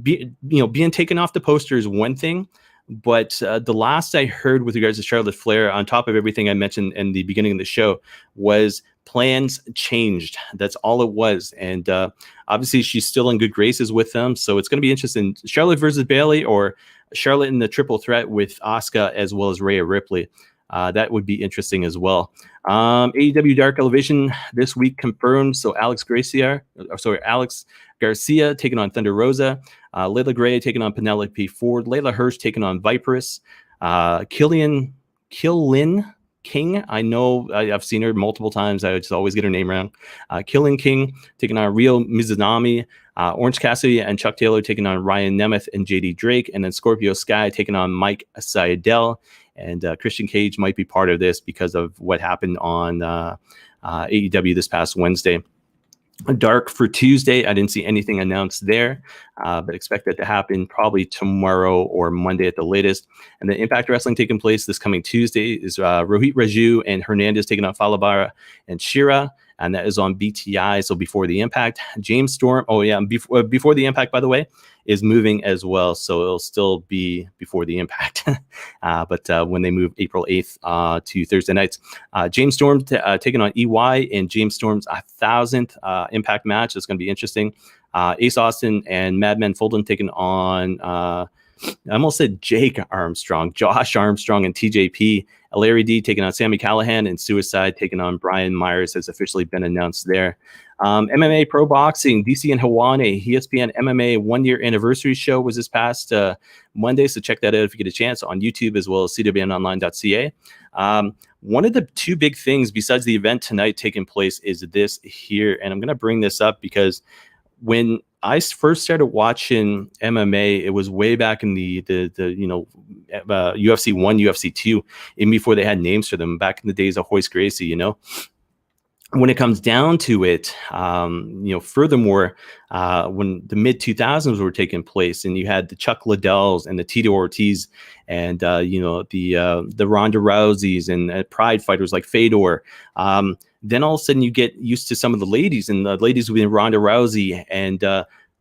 Being taken off the poster is one thing, but the last I heard with regards to Charlotte Flair, on top of everything I mentioned in the beginning of the show, was plans changed. That's all it was. And obviously she's still in good graces with them. So it's going to be interesting. Charlotte versus Bayley, or Charlotte in the triple threat with Asuka as well as Rhea Ripley. That would be interesting as well. AEW Dark Elevation this week confirmed. So Alex Garcia taking on Thunder Rosa. Layla Gray taking on Penelope Ford. Layla Hirsch taking on Viperous. Killin King. I know I've seen her multiple times. I just always get her name wrong. Killin King taking on Rio Mizunami. Orange Cassidy and Chuck Taylor taking on Ryan Nemeth and JD Drake. And then Scorpio Sky taking on Mike Seidel. And Christian Cage might be part of this because of what happened on AEW this past Wednesday. Dark for Tuesday. I didn't see anything announced there, but expect that to happen probably tomorrow or Monday at the latest. And then Impact Wrestling taking place this coming Tuesday is Rohit Raju and Hernandez taking on Falabara and Shira. And that is on BTI, so before the Impact. James Storm, before the Impact, by the way, is moving as well, so it'll still be before the Impact. But when they move April 8th to Thursday nights, James Storm taking on EY in James Storm's 1,000th Impact match. It's going to be interesting. Ace Austin and Madman Fulton taking on, I almost said Josh Armstrong and TJP. Larry D taking on Sammy Callahan, and Suicide taking on Brian Myers has officially been announced there. MMA Pro Boxing, DC and Hawane, ESPN MMA 1-year anniversary show was this past Monday, so check that out if you get a chance on YouTube as well as cwnonline.ca. One of the two big things besides the event tonight taking place is this here, and I'm going to bring this up because when I first started watching MMA, it was way back in the UFC 1, UFC 2, even before they had names for them, back in the days of Hoist Gracie, When it comes down to it, furthermore, when the mid 2000s were taking place, and you had the Chuck Liddells and the Tito Ortiz, and the Ronda Rouseys and Pride fighters like Fedor, then all of a sudden you get used to some of the ladies, and the ladies would be Ronda Rousey and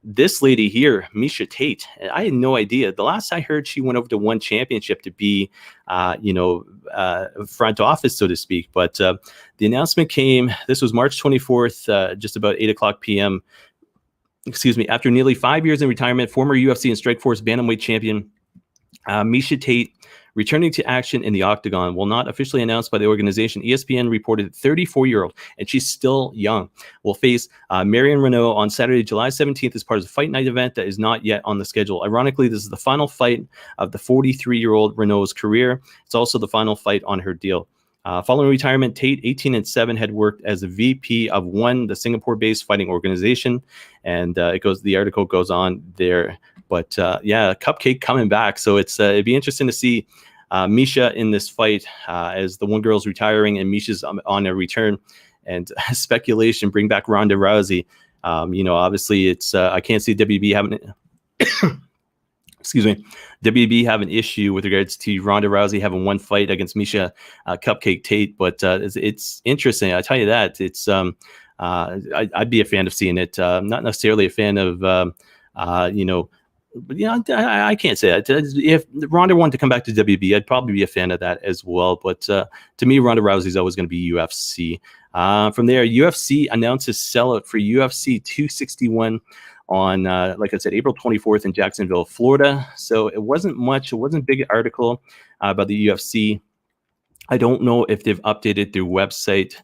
this lady here, Miesha Tate. I had no idea. The last I heard, she went over to One Championship to be, front office, so to speak. But the announcement came. This was March 24th, just about 8:00 p.m. After nearly 5 years in retirement, former UFC and Strikeforce bantamweight champion Miesha Tate returning to action in the octagon. While not officially announced by the organization, ESPN reported 34-year-old, and she's still young, will face Marion Renault on Saturday, July 17th as part of the Fight Night event that is not yet on the schedule. Ironically, this is the final fight of the 43-year-old Renault's career. It's also the final fight on her deal. Following retirement, Tate, 18-7, had worked as a VP of ONE, the Singapore-based fighting organization, and the article goes on there. But Cupcake coming back, so it'd be interesting to see Miesha in this fight as the one girl's retiring and Miesha's on a return. And speculation, bring back Ronda Rousey. Obviously it's I can't see WB having WB have an issue with regards to Ronda Rousey having one fight against Miesha Cupcake Tate, but it's interesting. I tell you that it's I'd be a fan of seeing it. Not necessarily a fan of but I can't say that. If Ronda wanted to come back to WB, I'd probably be a fan of that as well. But to me, Ronda Rousey's always going to be UFC. From there, UFC announces sellout for UFC 261 on, like I said, April 24th in Jacksonville, Florida. So it wasn't much. It wasn't a big article about the UFC. I don't know if they've updated their website,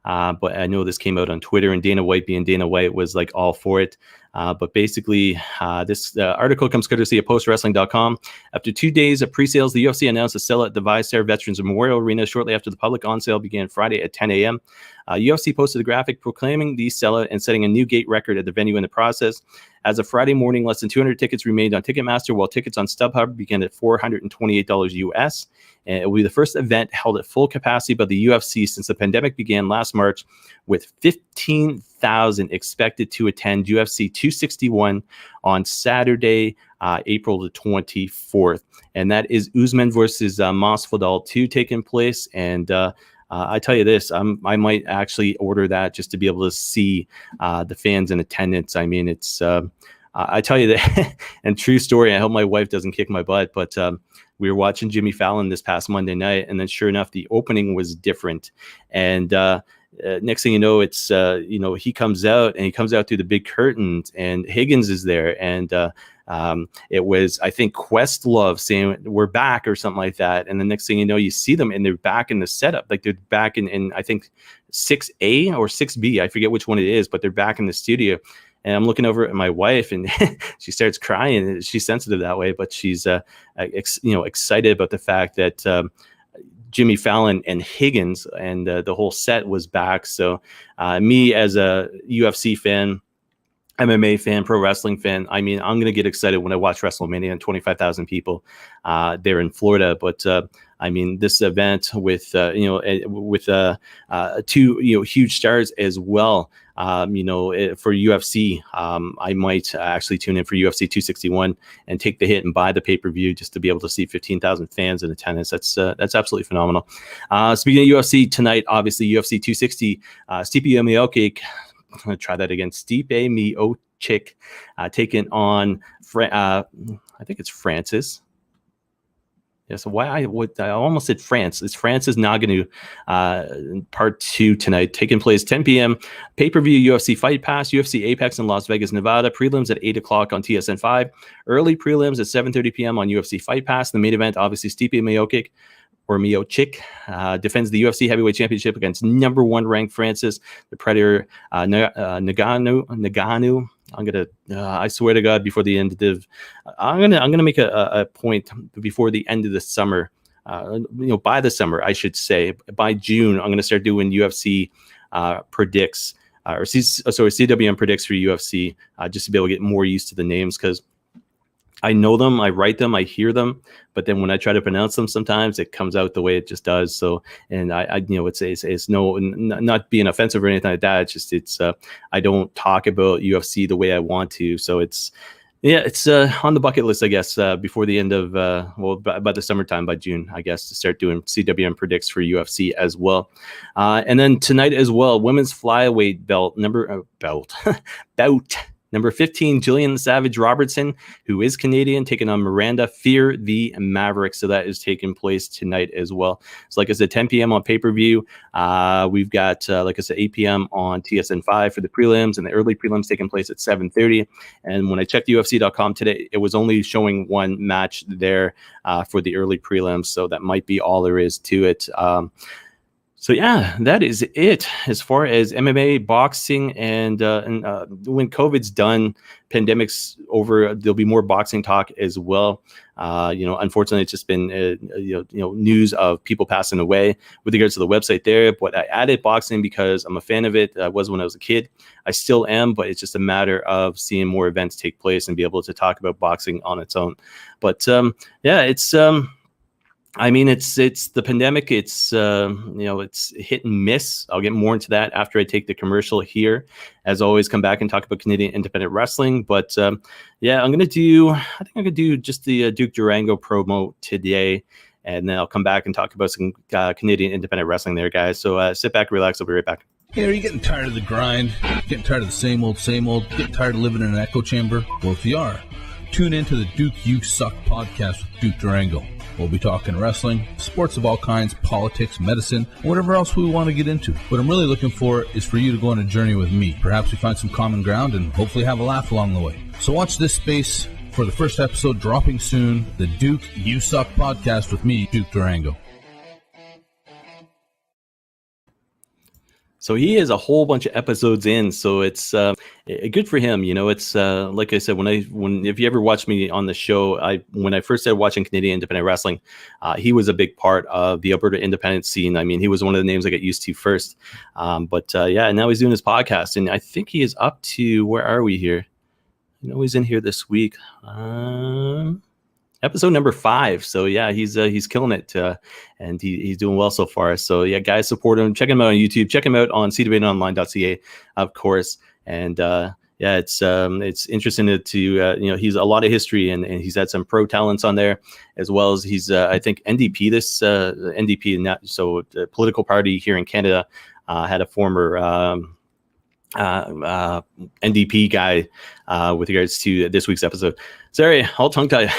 but I know this came out on Twitter, and Dana White, being Dana White, was like all for it. But basically, this article comes courtesy of postwrestling.com. After 2 days of pre-sales, the UFC announced a sell at the ViStar Veterans Memorial Arena shortly after the public on-sale began Friday at 10 a.m. UFC posted a graphic proclaiming the sellout and setting a new gate record at the venue in the process. As of Friday morning, less than 200 tickets remained on Ticketmaster, while tickets on StubHub began at $428 US. And it will be the first event held at full capacity by the UFC since the pandemic began last March, with 15,000 expected to attend UFC 261 on Saturday, April the 24th. And that is Usman versus Masvidal 2 taking place. And I tell you this, I might actually order that just to be able to see the fans in attendance. I mean, it's I tell you that, and true story, I hope my wife doesn't kick my butt, but we were watching Jimmy Fallon this past Monday night, and then sure enough, the opening was different. And next thing you know, it's he comes out through the big curtains, and Higgins is there, and it was, I think, Questlove saying we're back or something like that. And the next thing you know, you see them and they're back in the setup, like they're back in I think 6A or 6B, I forget which one it is, but they're back in the studio. And I'm looking over at my wife, and she starts crying. She's sensitive that way, but she's excited about the fact that Jimmy Fallon and Higgins and the whole set was back. So me as a UFC fan, MMA fan, pro wrestling fan, I mean, I'm going to get excited when I watch WrestleMania and 25,000 people there in Florida. But I mean, this event with two huge stars as well. For UFC, I might actually tune in for UFC 261 and take the hit and buy the pay-per-view just to be able to see 15,000 fans in attendance. That's absolutely phenomenal. Speaking of UFC tonight, obviously UFC 260, Stipe Miocic. I'm going to try that again. Stipe Miocic, taking on, I think it's Francis. Yeah, so I almost said France. It's Francis Ngannou, part 2 tonight, taking place 10 p.m. Pay-per-view UFC Fight Pass, UFC Apex in Las Vegas, Nevada. Prelims at 8 o'clock on TSN 5. Early prelims at 7:30 p.m. on UFC Fight Pass. The main event, obviously, Stipe Miocic defends the UFC Heavyweight Championship against number 1 ranked Francis the Predator Ngannou. I swear to God, before the end of I'm gonna make a point before the end of the summer. By the summer, I should say, by June, I'm gonna start doing UFC predicts CWN predicts for UFC, just to be able to get more used to the names, because I know them, I write them, I hear them, but then when I try to pronounce them, sometimes it comes out the way it just does. So, and it's not being offensive or anything like that. It's I don't talk about UFC the way I want to. So it's on the bucket list, I guess, before the end of by the summertime, by June, I guess, to start doing CWN predicts for UFC as well. And then tonight as well, women's flyweight bout number 15, Jillian Savage Robertson, who is Canadian, taking on Miranda Fear the Maverick. So that is taking place tonight as well. So like I said, 10 p.m. on pay-per-view. We've got, like I said, 8 p.m. on TSN 5 for the prelims, and the early prelims taking place at 7:30. And when I checked UFC.com today, it was only showing one match there for the early prelims. So that might be all there is to it. So yeah, that is it as far as MMA, boxing, and when COVID's done, pandemic's over, there'll be more boxing talk as well. Unfortunately, it's just been news of people passing away with regards to the website there. But I added boxing because I'm a fan of it. I was when I was a kid. I still am, but it's just a matter of seeing more events take place and be able to talk about boxing on its own. But it's. It's the pandemic. It's it's hit and miss. I'll get more into that after I take the commercial here. As always, come back and talk about Canadian independent wrestling. But I think I'm gonna do just the Duke Durango promo today, and then I'll come back and talk about some Canadian independent wrestling there, guys. So sit back, relax. I'll be right back. Hey, are you getting tired of the grind? Getting tired of the same old? Getting tired of living in an echo chamber? Well, if you are, tune in to the Duke You Suck podcast with Duke Durango. We'll be talking wrestling, sports of all kinds, politics, medicine, and whatever else we want to get into. What I'm really looking for is for you to go on a journey with me. Perhaps we find some common ground and hopefully have a laugh along the way. So watch this space for the first episode dropping soon, the Duke You Suck podcast with me, Duke Durango. So he is a whole bunch of episodes in, so it's good for him. It's like I said, if you ever watch me on the show, when I first started watching Canadian independent wrestling, he was a big part of the Alberta independent scene. I mean, he was one of the names I got used to first. But now he's doing his podcast, and I think he is up to, where are we here? He's in here this week. Episode number 5. So yeah, he's killing it, and he's doing well so far. So yeah, guys, support him. Check him out on YouTube. Check him out on CWNonline.ca, of course. And it's interesting to he's a lot of history, and he's had some pro talents on there, as well as he's I think NDP NDP, so the political party here in Canada had a former NDP guy with regards to this week's episode. Sorry, all tongue-tied,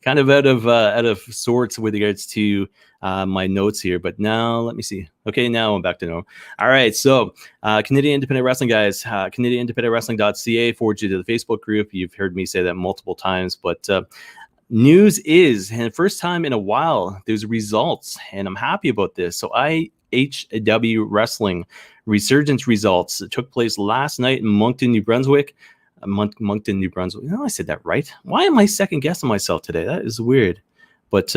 kind of out of sorts with regards to my notes here. But now let me see. Okay, now I'm back to normal. All right, so Canadian Independent Wrestling, guys, CanadianIndependentWrestling.ca forward you to the Facebook group. You've heard me say that multiple times, but news is, and the first time in a while, there's results, and I'm happy about this. So IHW Wrestling resurgence results took place last night in Moncton, New Brunswick. Moncton, New Brunswick. I said that right. Why am I second guessing myself today? That is weird. But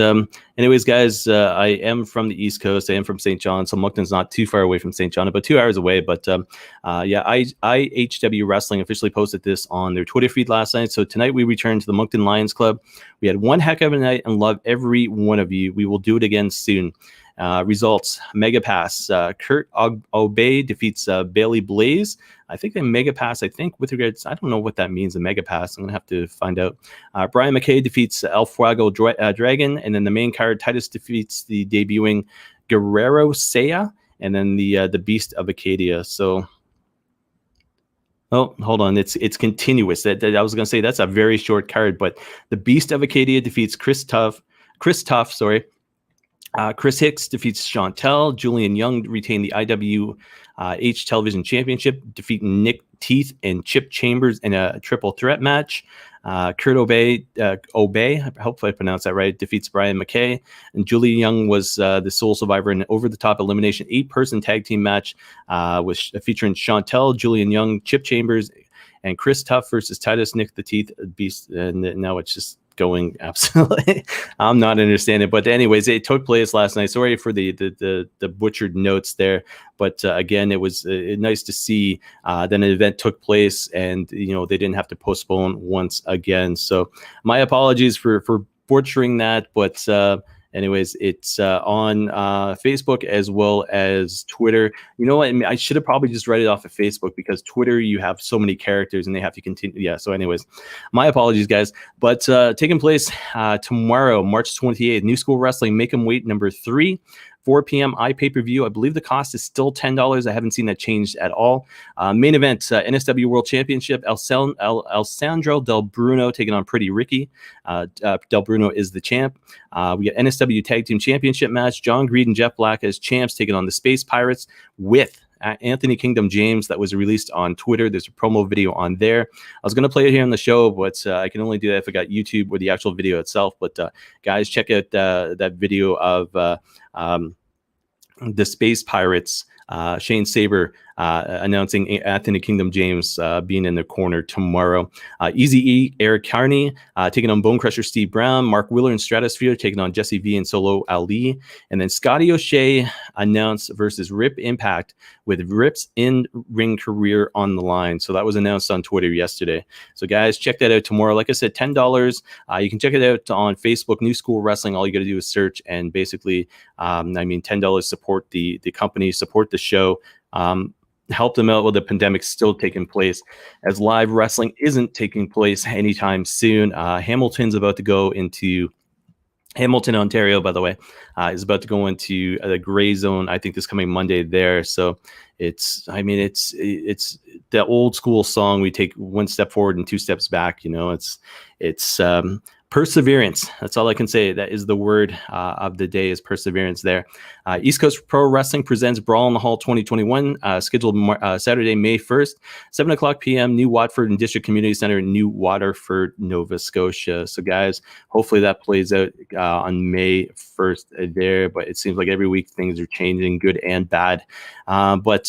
anyways, guys, I am from the East Coast. I am from St. John, so Moncton's not too far away from St. John, about 2 hours away. But IHW Wrestling officially posted this on their Twitter feed last night. So tonight we return to the Moncton Lions Club. We had one heck of a night and love every one of you. We will do it again soon. Results: Mega Pass. Kurt Obey defeats Bailey Blaze. I think they Mega Pass. I think with regards, I don't know what that means. A Mega Pass. I'm gonna have to find out. Brian McKay defeats El Fuego Dragon, and then the main card, Titus defeats the debuting Guerrero Saya, and then the Beast of Acadia. So Oh, hold on. It's continuous. That I was going to say that's a very short card, but the Beast of Acadia defeats Chris Tuff. Sorry. Chris Hicks defeats Chantel. Julian Young retained the IWH Television Championship, defeating Nick Teeth and Chip Chambers in a triple threat match. Kurt Obey, hopefully I pronounced that right, defeats Brian McKay. And Julian Young was the sole survivor in an over-the-top elimination 8-person tag team match featuring Chantel, Julian Young, Chip Chambers, and Chris Tuff versus Titus Nick the Teeth Beast. And now it's just going absolutely. I'm not understanding, but anyways, it took place last night. Sorry for the butchered notes there, but again, it was nice to see that an event took place, and they didn't have to postpone once again. So my apologies for butchering that, but anyways, it's on Facebook as well as Twitter. You know what? I should have probably just read it off of Facebook, because Twitter, you have so many characters and they have to continue. Yeah. So anyways, my apologies, guys. But taking place tomorrow, March 28th, New School Wrestling Make 'em Wait number 3. 4 p.m. iPay-per-view. I believe the cost is still $10. I haven't seen that changed at all. Main event, NSW World Championship, Alessandro Del Bruno taking on Pretty Ricky. Del Bruno is the champ. We got NSW Tag Team Championship match, John Greed and Jeff Black as champs taking on the Space Pirates with Anthony Kingdom James. That was released on Twitter. There's a promo video on there. I was going to play it here on the show, but I can only do that if I got YouTube or the actual video itself. But guys, check out that video of the Space Pirates, Shane Saber announcing Anthony Kingdom James being in the corner tomorrow. Easy-E, Eric Carney taking on Bone Crusher Steve Brown. Mark Wheeler and Stratosphere taking on Jesse V and Solo Ali. And then Scotty O'Shea announced versus Rip Impact, with Rip's in-ring career on the line. So that was announced on Twitter yesterday. So guys, check that out tomorrow. Like I said, $10. You can check it out on Facebook, New School Wrestling. All you got to do is search, and basically, $10, support the company, support the show. Help them out with the pandemic still taking place, as live wrestling isn't taking place anytime soon. Hamilton's about to go into Hamilton, Ontario, by the way, is about to go into the gray zone, I think, this coming Monday there. So it's the old school song. We take one step forward and two steps back. It's perseverance. That's all I can say. That is the word of the day, is perseverance there. East Coast Pro Wrestling presents Brawl in the Hall 2021, scheduled Saturday, May 1st, 7 o'clock p.m., New Watford and District Community Center in New Waterford, Nova Scotia. So, guys, hopefully that plays out on May 1st there. But it seems like every week things are changing, good and bad. But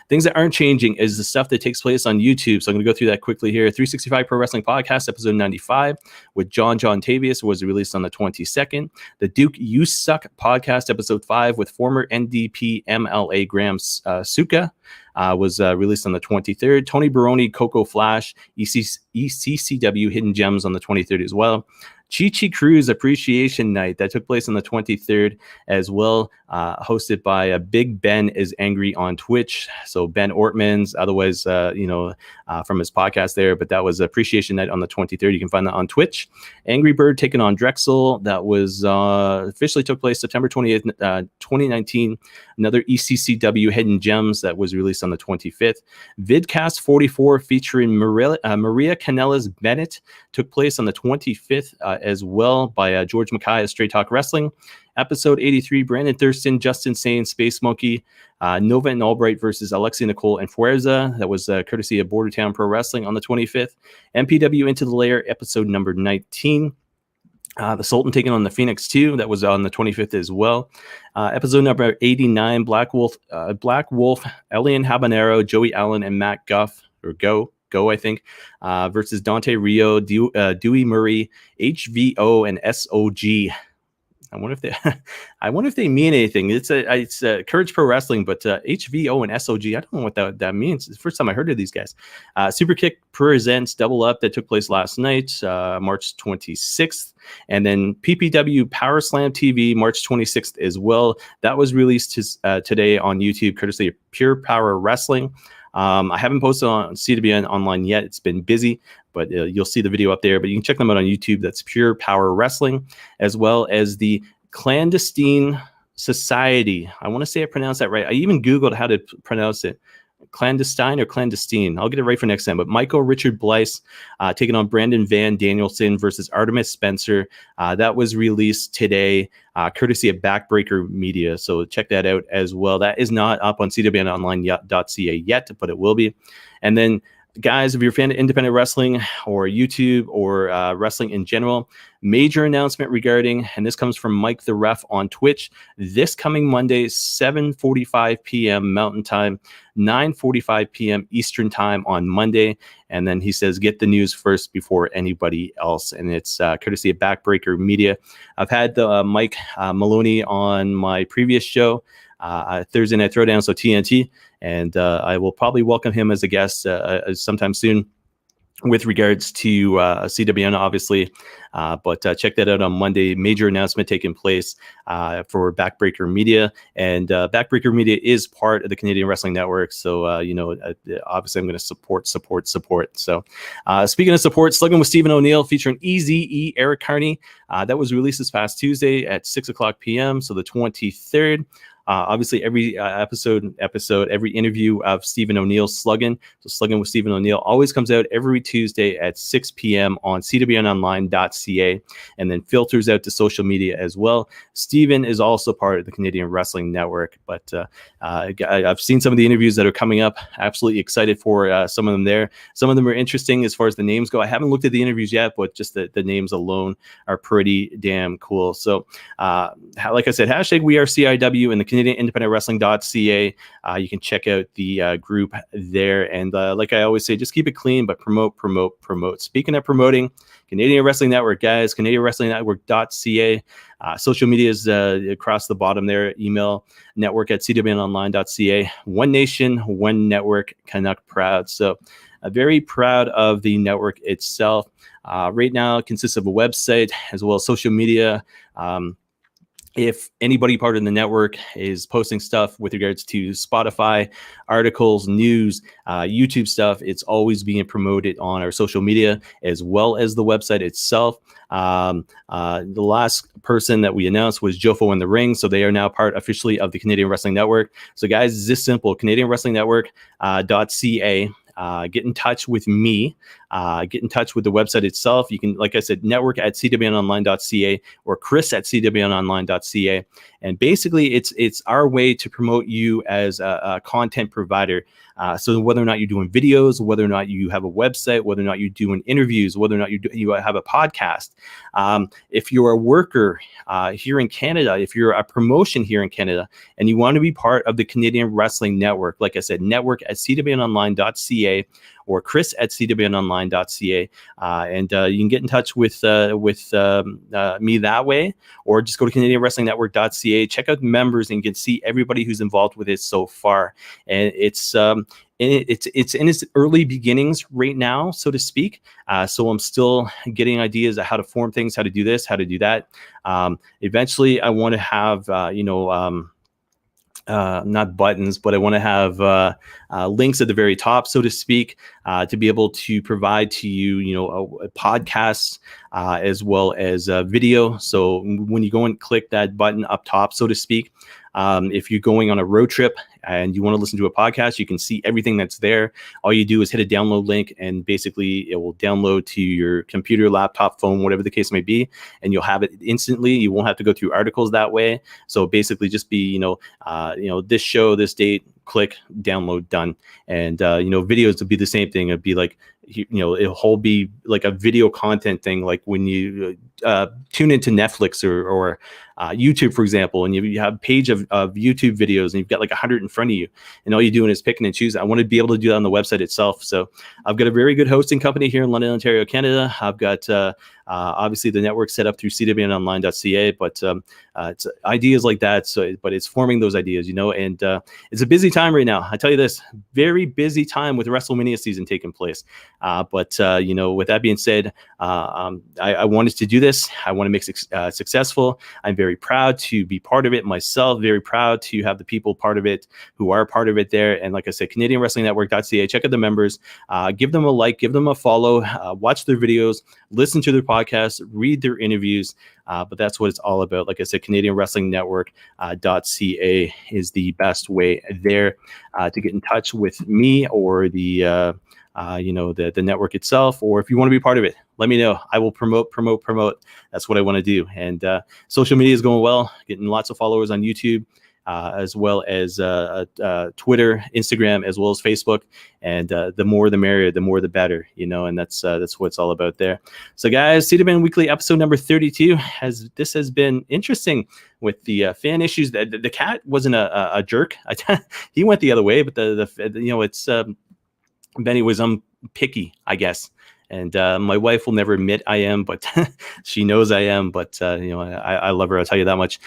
things that aren't changing is the stuff that takes place on YouTube. So I'm going to go through that quickly here. 365 Pro Wrestling Podcast, episode 95, with John Tavius, was released on the 22nd. The Duke You Suck Podcast, episode 5, with former NDP MLA Graham Suka, was released on the 23rd. Tony Baroni, Coco Flash, ECCW Hidden Gems on the 23rd as well. Chi Cruz Appreciation Night, that took place on the 23rd as well, hosted by Big Ben is Angry on Twitch. So Ben Ortman's, otherwise, from his podcast there, but that was Appreciation Night on the 23rd. You can find that on Twitch. Angry Bird taking on Drexel, that was officially took place September 28th, 2019. Another ECCW Hidden Gems that was released on the 25th. Vidcast 44 featuring Maria Canellas Bennett took place on the 25th as well, by George Mackay of Straight Talk Wrestling. Episode 83, Brandon Thurston, Justin Sane, Space Monkey, Nova and Albright versus Alexia Nicole and Fuerza. That was courtesy of Bordertown Pro Wrestling on the 25th. MPW Into the Lair, episode number 19. The Sultan taking on the Phoenix 2. That was on the 25th as well. Episode number 89, Black Wolf, Elian Habanero, Joey Allen, and Matt Guff, or Go, I think, versus Dante Rio, Dewey Murray, HVO, and SOG. I wonder if they mean anything. It's Courage Pro Wrestling, but HVO and SOG, I don't know what that means. It's the first time I heard of these guys. Superkick presents Double Up, that took place last night, March 26th. And then PPW Power Slam TV, March 26th as well. That was released today on YouTube, courtesy of Pure Power Wrestling. I haven't posted on CWN online yet. It's been busy, but you'll see the video up there. But you can check them out on YouTube. That's Pure Power Wrestling, as well as the Clandestine Society. I want to say I pronounced that right. I even Googled how to pronounce it. Clandestine or Clandestine. I'll get it right for next time. But Michael Richard Blyce taking on Brandon Van Danielson versus Artemis Spencer. That was released today, courtesy of Backbreaker Media. So check that out as well. That is not up on CWNonline.ca yet, but it will be. And then, guys, if you're a fan of independent wrestling or YouTube or wrestling in general, major announcement regarding, and this comes from Mike the Ref on Twitch, this coming Monday, 7:45 p.m. Mountain Time, 9:45 p.m. Eastern Time on Monday. And then he says, get the news first before anybody else. And it's courtesy of Backbreaker Media. I've had Mike Maloney on my previous show, Thursday Night Throwdown, so TNT, and I will probably welcome him as a guest sometime soon with regards to CWN, obviously. But check that out on Monday. Major announcement taking place for Backbreaker Media. And Backbreaker Media is part of the Canadian Wrestling Network. So, obviously I'm going to support. So speaking of support, Slugging with Stephen O'Neill featuring Eze, Eric Carney. That was released this past Tuesday at 6 o'clock p.m. So the 23rd. Obviously, every episode, every interview of Stephen O'Neill Slugging. So Slugging with Stephen O'Neill always comes out every Tuesday at 6 p.m. on CWNonline.ca and then filters out to social media as well. Stephen is also part of the Canadian Wrestling Network, but I've seen some of the interviews that are coming up. Absolutely excited for some of them there. Some of them are interesting as far as the names go. I haven't looked at the interviews yet, but just the names alone are pretty damn cool. So, like I said, hashtag We Are CIW and the Canadian Independent Wrestling.ca. You can check out the group there. And like I always say, just keep it clean, but promote. Speaking of promoting, Canadian Wrestling Network, guys, Canadian Wrestling Network.ca. Social media is across the bottom there. Email network at CWNonline.ca. One nation, one network, Canuck proud. So very proud of the network itself. Right now, it consists of a website as well as social media. If anybody part of the network is posting stuff with regards to Spotify, articles, news, YouTube stuff, it's always being promoted on our social media as well as the website itself. The last person that we announced was Jofo in the Ring. So they are now part officially of the Canadian Wrestling Network. So guys, it's this simple, Canadian Wrestling Network.ca. Get in touch with me. Get in touch with the website itself. You can, like I said, network at CWNonline.ca or Chris at CWNonline.ca. And basically, it's our way to promote you as a content provider. So whether or not you're doing videos, whether or not you have a website, whether or not you're doing interviews, whether or not you have a podcast. If you're a worker here in Canada, if you're a promotion here in Canada, and you want to be part of the Canadian Wrestling Network, like I said, network at CWNonline.ca or Chris at CWNonline.ca. And you can get in touch with me that way, or just go to CanadianWrestlingNetwork.ca, check out the members, and you can see everybody who's involved with it so far. And it's in its early beginnings right now, so to speak. So I'm still getting ideas of how to form things, how to do this, how to do that. Eventually, I want to have, not buttons, but I want to have links at the very top, so to speak, to be able to provide to you, a podcast as well as video. So when you go and click that button up top, so to speak, if you're going on a road trip and you want to listen to a podcast, you can see everything that's there. All you do is hit a download link, and basically it will download to your computer, laptop, phone, whatever the case may be, and you'll have it instantly. You won't have to go through articles that way. So basically just be, this show, this date, click, download, done. And, videos would be the same thing. It'd be like, it'll be like a video content thing. Like when you tune into Netflix or YouTube, for example, and you have a page of YouTube videos and you've got like 100 in front of you, and all you're doing is picking and choosing. I want to be able to do that on the website itself. So I've got a very good hosting company here in London, Ontario, Canada. I've got obviously the network set up through CWNonline.ca, but it's ideas like that. So, but it's forming those ideas, and it's a busy time right now. I tell you this, very busy time with WrestleMania season taking place. But with that being said, I wanted to do this. I want to make it successful. I'm very proud to be part of it myself. Very proud to have the people part of it who are part of it there. And like I said, CanadianWrestlingNetwork.ca. Check out the members. Give them a like. Give them a follow. Watch their videos. Listen to their podcast. podcasts, read their interviews, but that's what it's all about. Like I said, Canadian Wrestling Network .ca is the best way there to get in touch with me or the network itself, or if you want to be part of it, let me know. I will promote. That's what I want to do. And social media is going well, getting lots of followers on YouTube, as well as Twitter, Instagram, as well as Facebook. And the more the merrier, the more the better, and that's what it's all about there. So guys, CWN Weekly episode number 32 has been interesting with the fan issues. The cat wasn't a jerk. He went the other way, but it's Benny was picky, I guess. And my wife will never admit I am, but she knows I am. But I love her. I'll tell you that much.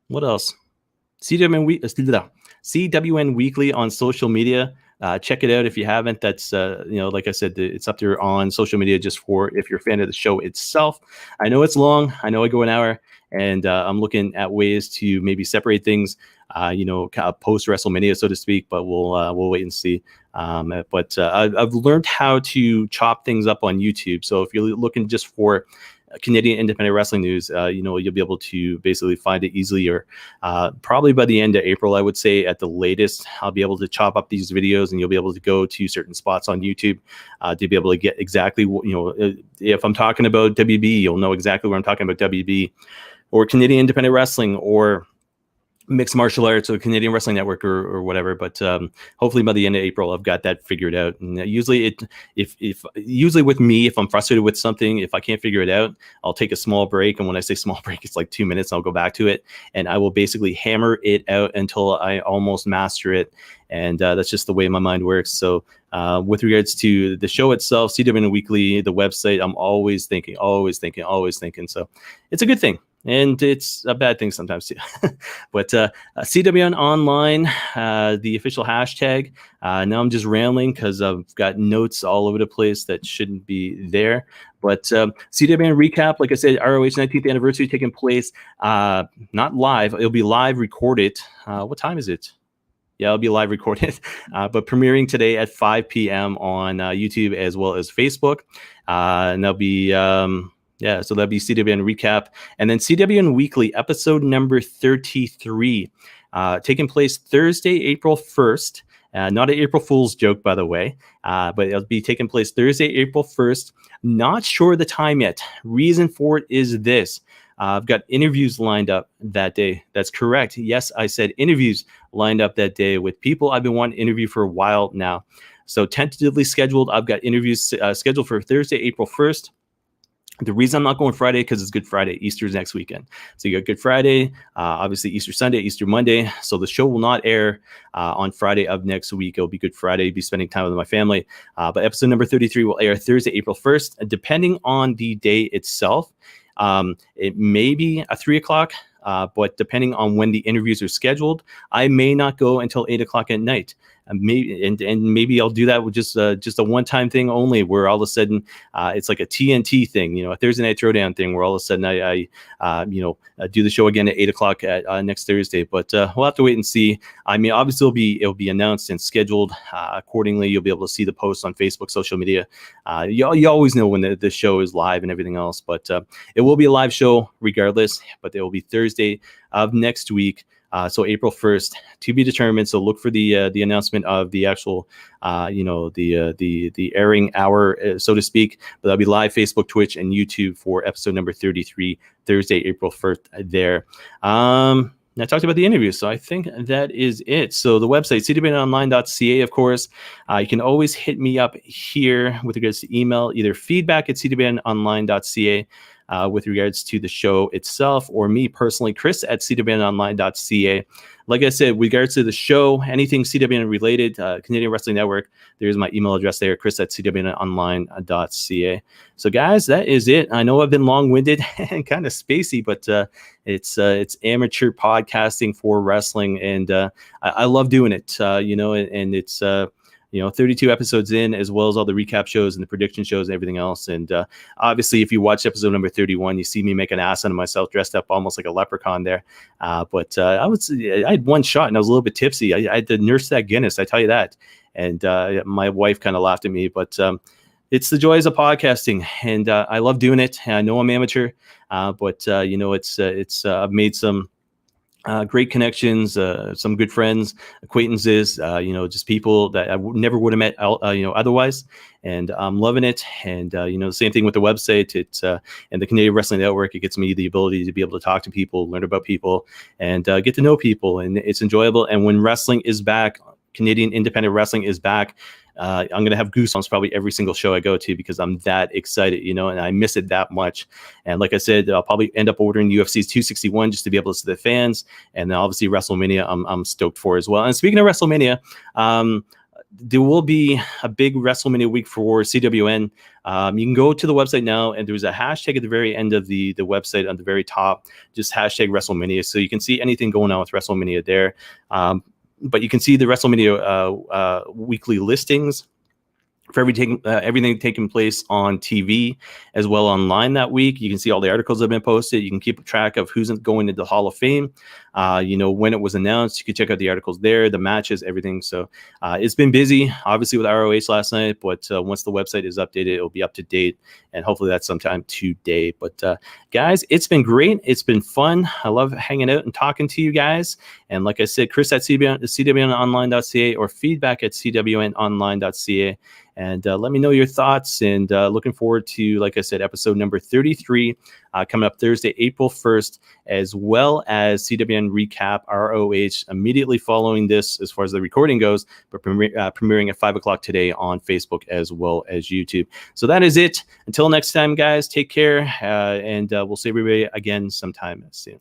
What else? CWN Weekly on social media. Check it out if you haven't. That's like I said, it's up there on social media just for if you're a fan of the show itself. I know it's long. I know I go an hour, and I'm looking at ways to maybe separate things. Post WrestleMania, so to speak. But we'll wait and see. But I've learned how to chop things up on YouTube. So if you're looking just for Canadian independent wrestling news, you'll be able to basically find it easily, or probably by the end of April, I would say at the latest, I'll be able to chop up these videos, and you'll be able to go to certain spots on YouTube to be able to get exactly if I'm talking about WB, you'll know exactly where I'm talking about WB, or Canadian independent wrestling, or mixed martial arts, or Canadian Wrestling Network, or whatever. But hopefully by the end of April, I've got that figured out. And usually with me, if I'm frustrated with something, if I can't figure it out, I'll take a small break. And when I say small break, it's like 2 minutes. I'll go back to it, and I will basically hammer it out until I almost master it. And that's just the way my mind works. So with regards to the show itself, CWN Weekly, the website, I'm always thinking. So it's a good thing. And it's a bad thing sometimes too. But CWN Online, the official hashtag. Now I'm just rambling because I've got notes all over the place that shouldn't be there. But CWN recap, like I said, ROH 19th anniversary taking place, not live. It'll be live recorded. What time is it? Yeah, it'll be live recorded, but premiering today at 5 p.m. on YouTube as well as Facebook. And there'll be... so that'll be CWN recap, and then CWN Weekly episode number 33, taking place Thursday, April 1st. Not an April Fool's joke, by the way, but it'll be taking place Thursday, April 1st. Not sure the time yet. Reason for it is this. I've got interviews lined up that day. That's correct. Yes, I said interviews lined up that day with people I've been wanting to interview for a while now. So tentatively scheduled, I've got interviews scheduled for Thursday, April 1st. The reason I'm not going Friday, because it's Good Friday. Easter's next weekend. So you got Good Friday, obviously Easter Sunday, Easter Monday. So the show will not air on Friday of next week. It'll be Good Friday. Be spending time with my family. But episode number 33 will air Thursday, April 1st. Depending on the day itself, it may be a 3 o'clock. But depending on when the interviews are scheduled, I may not go until 8 o'clock at night. Maybe I'll do that with just a one-time thing only, where all of a sudden it's like a TNT thing, a Thursday night throwdown thing, where all of a sudden I do the show again at 8 o'clock at next Thursday. But we'll have to wait and see. I mean, obviously it'll be announced and scheduled accordingly. You'll be able to see the posts on Facebook, social media. You always know when the show is live and everything else. But it will be a live show regardless. But it will be Thursday of next week. So April 1st to be determined. So look for the announcement of the actual, the airing hour, so to speak. But that'll be live Facebook, Twitch, and YouTube for episode number 33, Thursday, April 1st there. I talked about the interview, so I think that is it. So the website, cwnonline.ca, of course. You can always hit me up here with regards to email, either feedback at cwnonline.ca. With regards to the show itself, or me personally, Chris at cwnonline.ca. Like I said, with regards to the show, anything CWN related, Canadian Wrestling Network, there's my email address there, Chris at cwnonline.ca. So guys, that is it. I know I've been long-winded and kind of spacey, but it's amateur podcasting for wrestling, and I love doing it, and it's 32 episodes in, as well as all the recap shows and the prediction shows and everything else. And obviously, if you watch episode number 31, you see me make an ass out of myself, dressed up almost like a leprechaun there. But I had one shot and I was a little bit tipsy. I had to nurse that Guinness, I tell you that. And my wife kind of laughed at me, but it's the joys of podcasting, and I love doing it. I know I'm amateur, but I've made some great connections, some good friends, acquaintances, just people that I never would have met, otherwise. And I'm loving it. And, the same thing with the website. And the Canadian Wrestling Network, it gets me the ability to be able to talk to people, learn about people, and get to know people. And it's enjoyable. And when wrestling is back, Canadian independent wrestling is back, I'm going to have goosebumps probably every single show I go to, because I'm that excited, and I miss it that much. And like I said, I'll probably end up ordering UFC's 261 just to be able to see the fans. And then obviously WrestleMania, I'm stoked for as well. And speaking of WrestleMania, there will be a big WrestleMania week for CWN. You can go to the website now, and there's a hashtag at the very end of the website on the very top, just hashtag WrestleMania. So you can see anything going on with WrestleMania there. But you can see the WrestleMania weekly listings for everything taking place on TV as well online that week. You can see all the articles that have been posted. You can keep track of who's going into the Hall of Fame. When it was announced, you can check out the articles there, the matches, everything. So it's been busy, obviously, with ROH last night. But once the website is updated, it'll be up to date. And hopefully that's sometime today. But guys, it's been great. It's been fun. I love hanging out and talking to you guys. And like I said, Chris at CWNonline.ca or feedback at CWNonline.ca. And let me know your thoughts, and looking forward to, like I said, episode number 33 coming up Thursday, April 1st, as well as CWN Recap ROH immediately following this as far as the recording goes, but premiering at 5 o'clock today on Facebook as well as YouTube. So that is it. Until next time, guys, take care, and we'll see everybody again sometime soon.